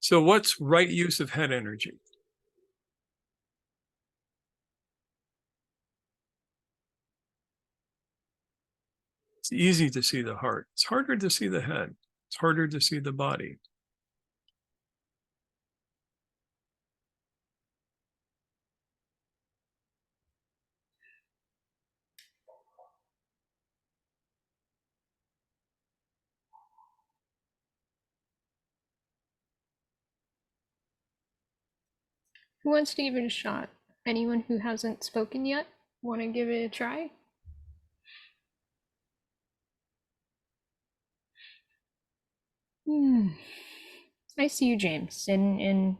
So what's right use of head energy? It's easy to see the heart. It's harder to see the head. It's harder to see the body. Who wants to give it a shot? Anyone who hasn't spoken yet want to give it a try? I see you, James, and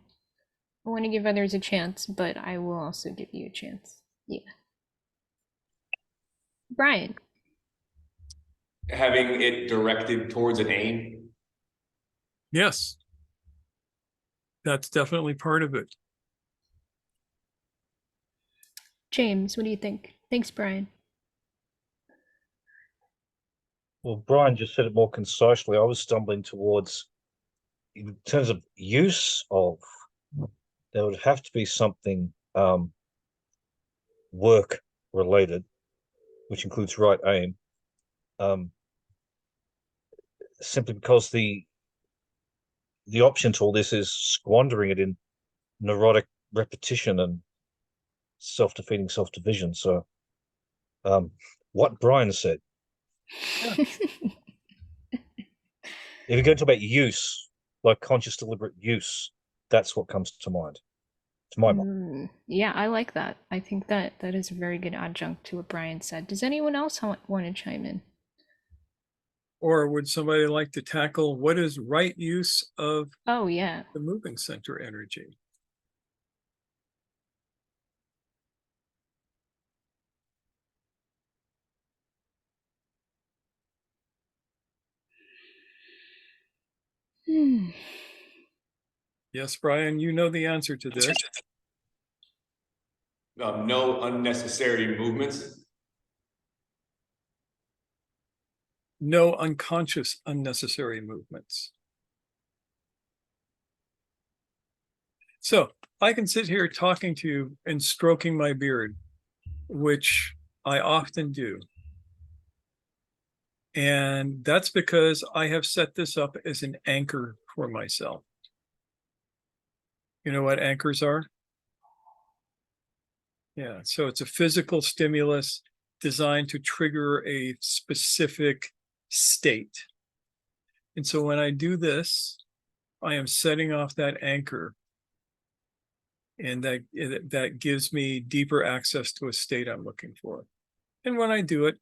I want to give others a chance, but I will also give you a chance. Yeah. Brian. Having it directed towards an aim. Yes, that's definitely part of it. James, what do you think? Thanks, Brian. Well, Brian just said it more concisely. I was stumbling towards, in terms of use of, there would have to be something work related, which includes right aim, simply because the option to all this is squandering it in neurotic repetition and self-defeating self-division. So what Brian said, if you're going to talk about use, like conscious deliberate use, that's what comes to mind, to my mind. Yeah, I like that. I think that is a very good adjunct to what Brian said. Does anyone else want to chime in? Or would somebody like to tackle what is right use of Oh, yeah. the moving center energy? Yes, Brian, you know the answer to this. No unnecessary movements. No unconscious unnecessary movements. So I can sit here talking to you and stroking my beard, which I often do. And that's because I have set this up as an anchor for myself. You know what anchors are? Yeah, so it's a physical stimulus designed to trigger a specific state. And so when I do this, I am setting off that anchor. And that gives me deeper access to a state I'm looking for. And when I do it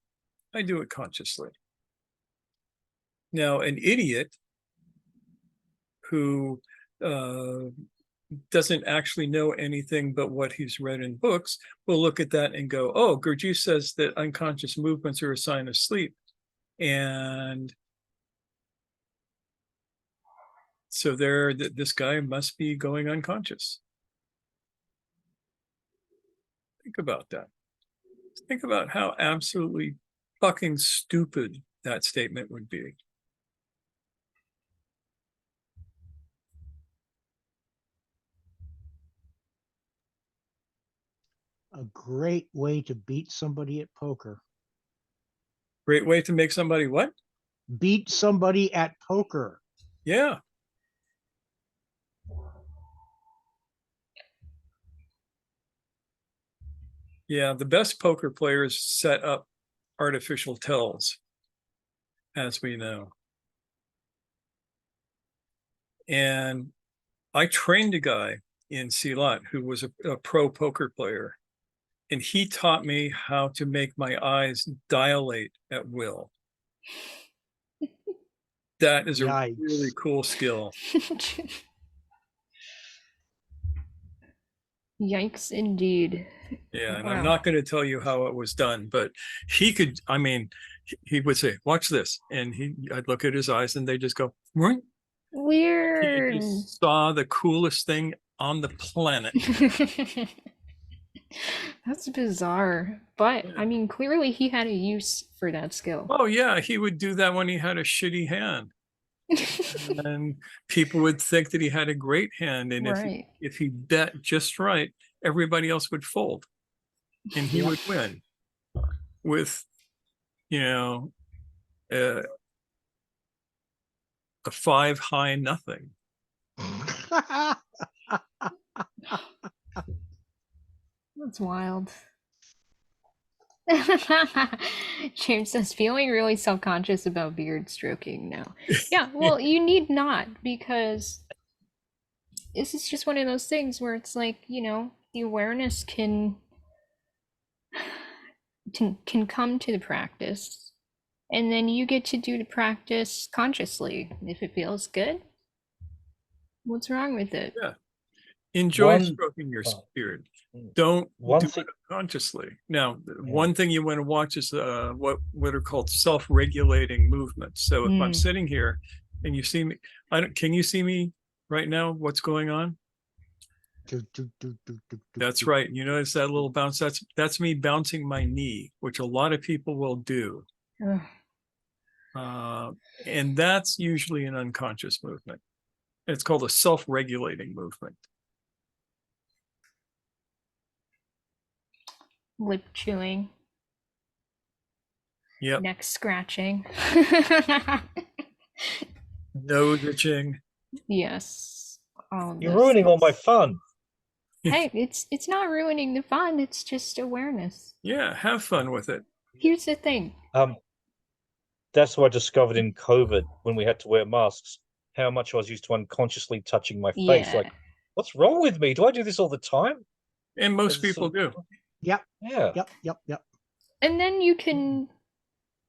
consciously. Now, an idiot who doesn't actually know anything but what he's read in books will look at that and go, oh, Gurdjieff says that unconscious movements are a sign of sleep. And so this guy must be going unconscious. Think about that. Think about how absolutely fucking stupid that statement would be. A great way to beat somebody at poker. Great way to make somebody what? Beat somebody at poker. Yeah. Yeah, the best poker players set up artificial tells, as we know. And I trained a guy in Silat who was a pro poker player, and he taught me how to make my eyes dilate at will. That is Yikes. a really cool skill. Yikes, indeed. Yeah, and Wow. I'm not going to tell you how it was done, but he could, I mean, he would say, watch this. And I'd look at his eyes and they just go, right? He Weird. just saw the coolest thing on the planet. That's bizarre. But, Yeah. I mean, clearly he had a use for that skill. Oh, yeah, he would do that when he had a shitty hand. And people would think that he had a great hand. And Right. if he bet just right, everybody else would fold. And he would win with, you know, a 5 high nothing. That's wild. James says, feeling really self-conscious about beard stroking now. Yeah, well, you need not, because this is just one of those things where it's like, you know, the awareness can come to the practice, and then you get to do the practice consciously. If it feels good, what's wrong with it? Yeah. Enjoy One- stroking your oh. beard. Don't One do thing- it consciously. Now, one thing you want to watch is what are called self-regulating movements. So if I'm sitting here and you see me, can you see me right now? What's going on? That's right. You notice that little bounce? That's me bouncing my knee, which a lot of people will do. And that's usually an unconscious movement. It's called a self-regulating movement. Lip chewing. Yep. Neck scratching. Nose itching. Yes. You're ruining all my fun. Hey, it's not ruining the fun, it's just awareness. Yeah, have fun with it. Here's the thing. That's what I discovered in COVID when we had to wear masks, how much I was used to unconsciously touching my face. Like, what's wrong with me? Do I do this all the time? And most people do. Yep. Yeah. Yep. And then you can,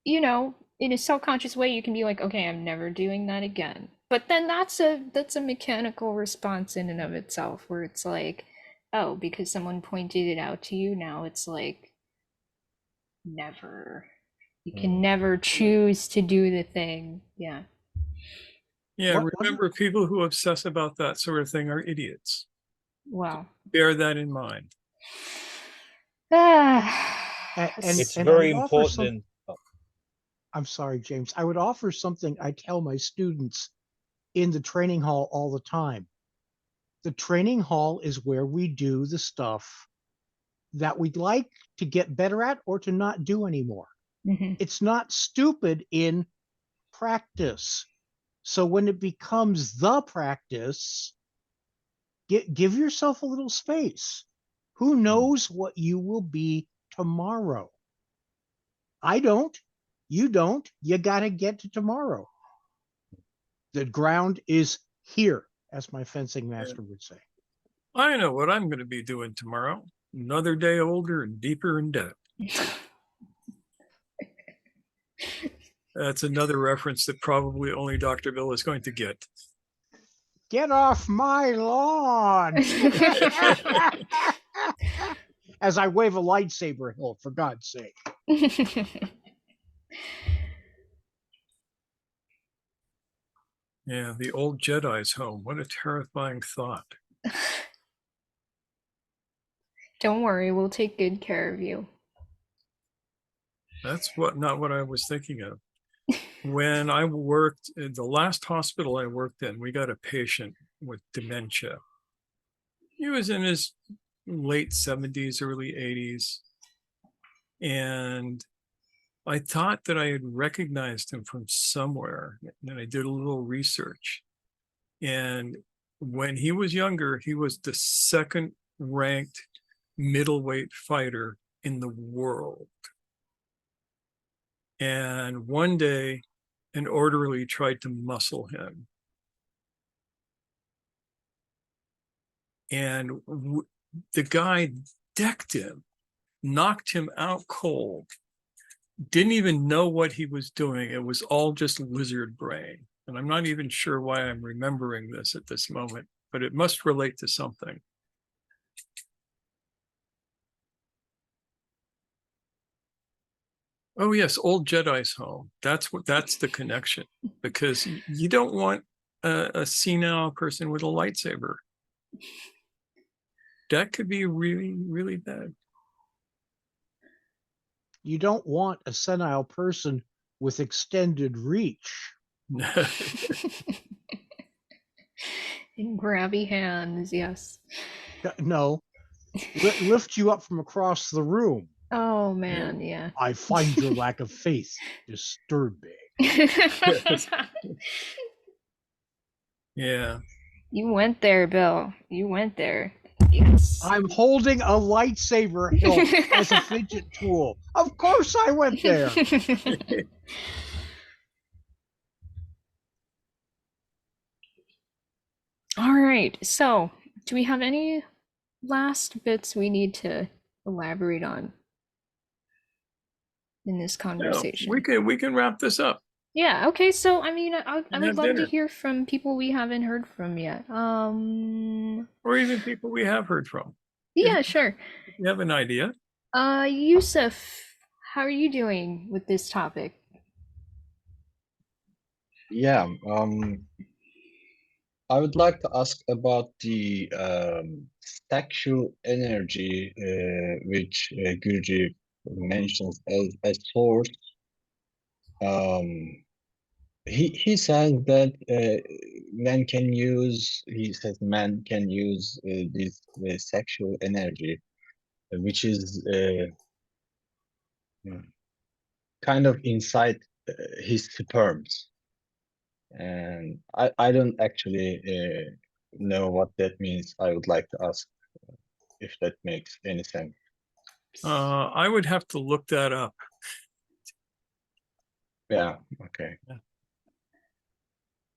you know, in a self-conscious way, you can be like, okay, I'm never doing that again. But then that's a mechanical response in and of itself, where it's like, oh, because someone pointed it out to you, now it's like, never. You can never choose to do the thing. Yeah. Yeah, What- remember, people who obsess about that sort of thing are idiots. Wow. Bear that in mind. It's And very I would offer important some, in I'm sorry, James. I would offer something I tell my students in the training hall all the time. The training hall is where we do the stuff that we'd like to get better at or to not do anymore. Mhm. It's not stupid in practice. So when it becomes the practice, give yourself a little space. Who knows what you will be tomorrow? I don't. You don't. You got to get to tomorrow. The ground is here, as my fencing master would say. I know what I'm going to be doing tomorrow. Another day older and deeper in debt. That's another reference that probably only Dr. Bill is going to get. Get off my lawn! As I wave a lightsaber hill, for God's sake. Yeah, the old Jedi's home. What a terrifying thought. Don't worry, we'll take good care of you. That's not what I was thinking of. When I worked in the last hospital I worked in, we got a patient with dementia. He was in his late 70s, early 80s. And I thought that I had recognized him from somewhere. And I did a little research. And when he was younger, he was the second ranked middleweight fighter in the world. And one day, an orderly tried to muscle him. And the guy decked him, knocked him out cold, didn't even know what he was doing. It was all just lizard brain. And I'm not even sure why I'm remembering this at this moment, but it must relate to something. Oh yes, old Jedi's home. That's the connection, because you don't want a senile person with a lightsaber. That could be really, really bad. You don't want a senile person with extended reach. And grabby hands, yes. No, lift you up from across the room. Oh man, yeah. I find your lack of faith disturbing. Yeah. You went there, Bill. You went there. Yes. I'm holding a lightsaber hilt as a fidget tool. Of course I went there. All right. So, do we have any last bits we need to elaborate on in this No, conversation? we can wrap this up. Yeah. Okay. So, I mean, I And would have love to dinner. hear from people we haven't heard from yet. Or even people we have heard from. Yeah, sure. If you have an idea. Yusuf, how are you doing with this topic? Yeah, I would like to ask about the sexual energy, which Gurdjieff mentions as a source. He says that man can use this sexual energy, which is kind of inside his sperms. And I don't actually know what that means. I would like to ask if that makes any sense. I would have to look that up. Yeah, okay.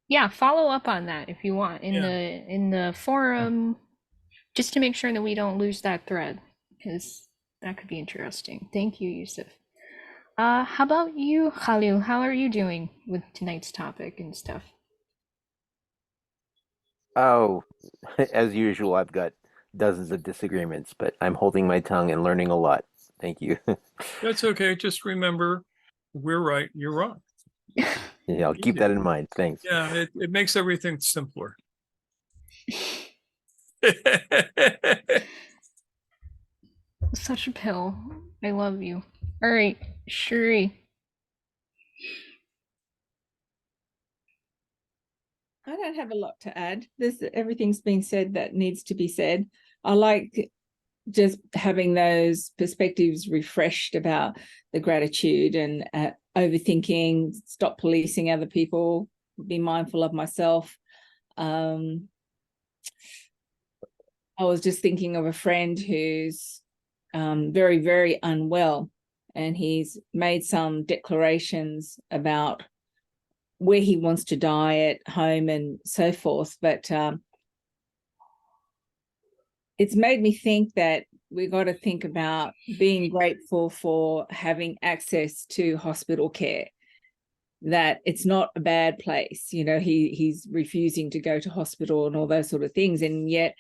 Yeah, follow up on that if you want in Yeah. the forum, just to make sure that we don't lose that thread, because that could be interesting. Thank you, Yusuf. How about you, Khalil? How are you doing with tonight's topic and stuff? Oh, as usual, I've got dozens of disagreements, but I'm holding my tongue and learning a lot. Thank you. That's okay. Just remember, we're right, you're wrong. Yeah, I'll keep that in mind. Thanks. Yeah, it makes everything simpler. Such a pill. I love you. All right, Shuri. I don't have a lot to add. Everything's been said that needs to be said. I like just having those perspectives refreshed about the gratitude and overthinking, stop policing other people, be mindful of myself. I was just thinking of a friend who's very, very unwell, and he's made some declarations about where he wants to die at home and so forth. But it's made me think that we got to think about being grateful for having access to hospital care, that it's not a bad place. You know, he's refusing to go to hospital and all those sort of things, and yet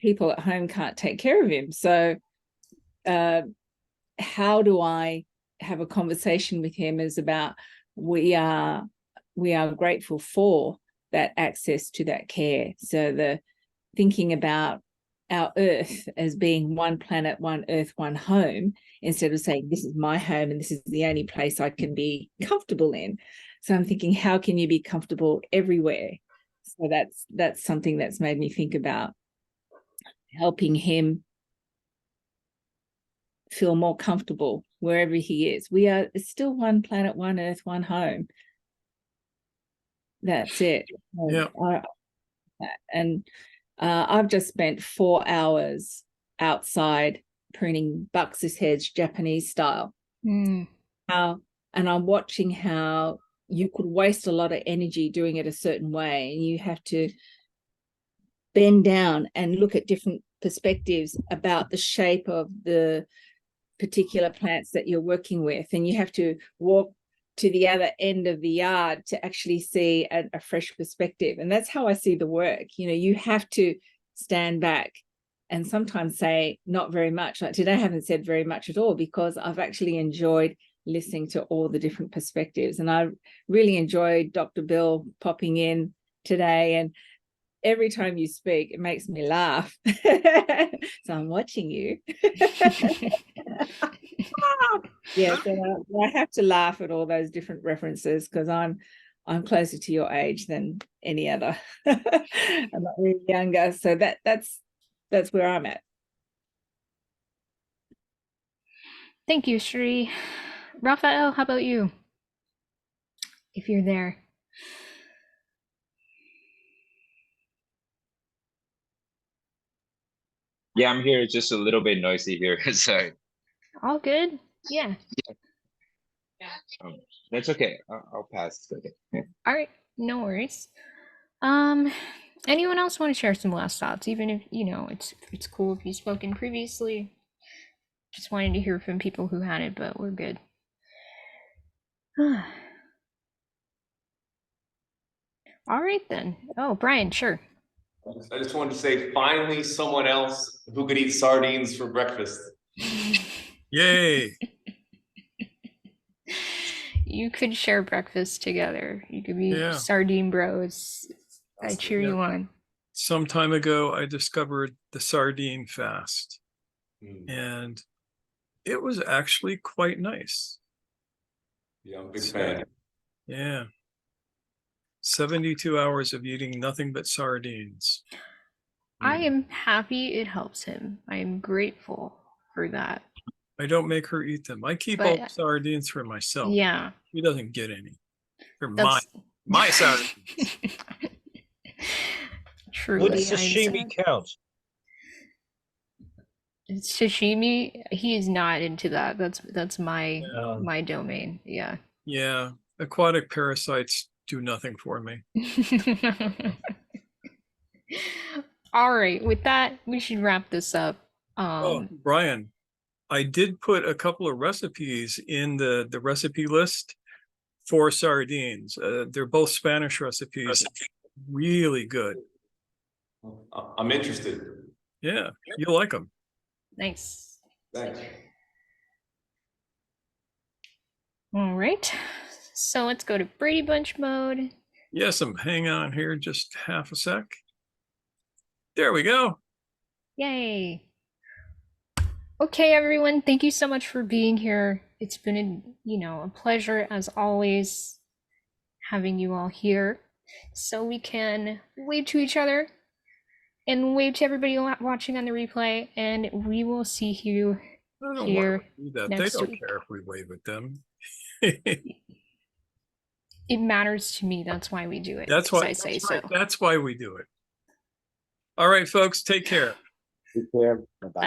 people at home can't take care of him. So how do I have a conversation with him is about we are grateful for that access to that care. So the thinking about our earth as being one planet, one earth, one home, instead of saying this is my home and this is the only place I can be comfortable in. So I'm thinking, how can you be comfortable everywhere? So that's something that's made me think about helping him feel more comfortable wherever he is. It's still one planet, one earth, one home. That's it. Yeah. And I've just spent 4 hours outside pruning buxus heads, Japanese style. And I'm watching how you could waste a lot of energy doing it a certain way, and you have to bend down and look at different perspectives about the shape of the particular plants that you're working with, and you have to walk to the other end of the yard to actually see a fresh perspective. And that's how I see the work. You know, you have to stand back and sometimes say not very much. Like today I haven't said very much at all, because I've actually enjoyed listening to all the different perspectives. And I really enjoyed Dr. Bill popping in today, and every time you speak it makes me laugh. So I'm watching you. Yeah, so I have to laugh at all those different references, because I'm closer to your age than any other. I'm not really younger, so that's where I'm at. Thank you, Shri. Raphael, how about you? If you're there. Yeah, I'm here. It's just a little bit noisy here. Sorry. All good? Yeah. That's okay. I'll pass. It's okay. Yeah. All right, no worries. Anyone else want to share some last thoughts? Even if it's cool if you've spoken previously. Just wanted to hear from people who had it, but we're good. All right then. Oh, Brian, sure. I just wanted to say, finally, someone else who could eat sardines for breakfast. Yay. You could share breakfast together. You could be sardine bros. I cheer you on. Some time ago, I discovered the sardine fast, and it was actually quite nice. Yeah, I'm a big fan. Yeah. 72 hours of eating nothing but sardines. I am happy it helps him. I am grateful for that. I don't make her eat them. I keep all the sardines for myself. Yeah. He doesn't get any. They're my sardines. Truly. Would sashimi count? Sashimi, he is not into that. That's my domain. Yeah. Yeah. Aquatic parasites do nothing for me. All right. With that, we should wrap this up. Brian, I did put a couple of recipes in the recipe list for sardines. They're both Spanish recipes. Really good. I'm interested. Yeah, you'll like them. Nice. Thanks. All right. So let's go to Brady Bunch mode. Yes, hang on here just half a sec. There we go. Yay. Okay, everyone, thank you so much for being here. It's been a pleasure as always having you all here. So we can wave to each other and wave to everybody watching on the replay, and we will see you here next They don't week. care if we wave at them. It matters to me. That's why we do it. That's why we do it. All right, folks, take care. Take care. Bye-bye. Bye.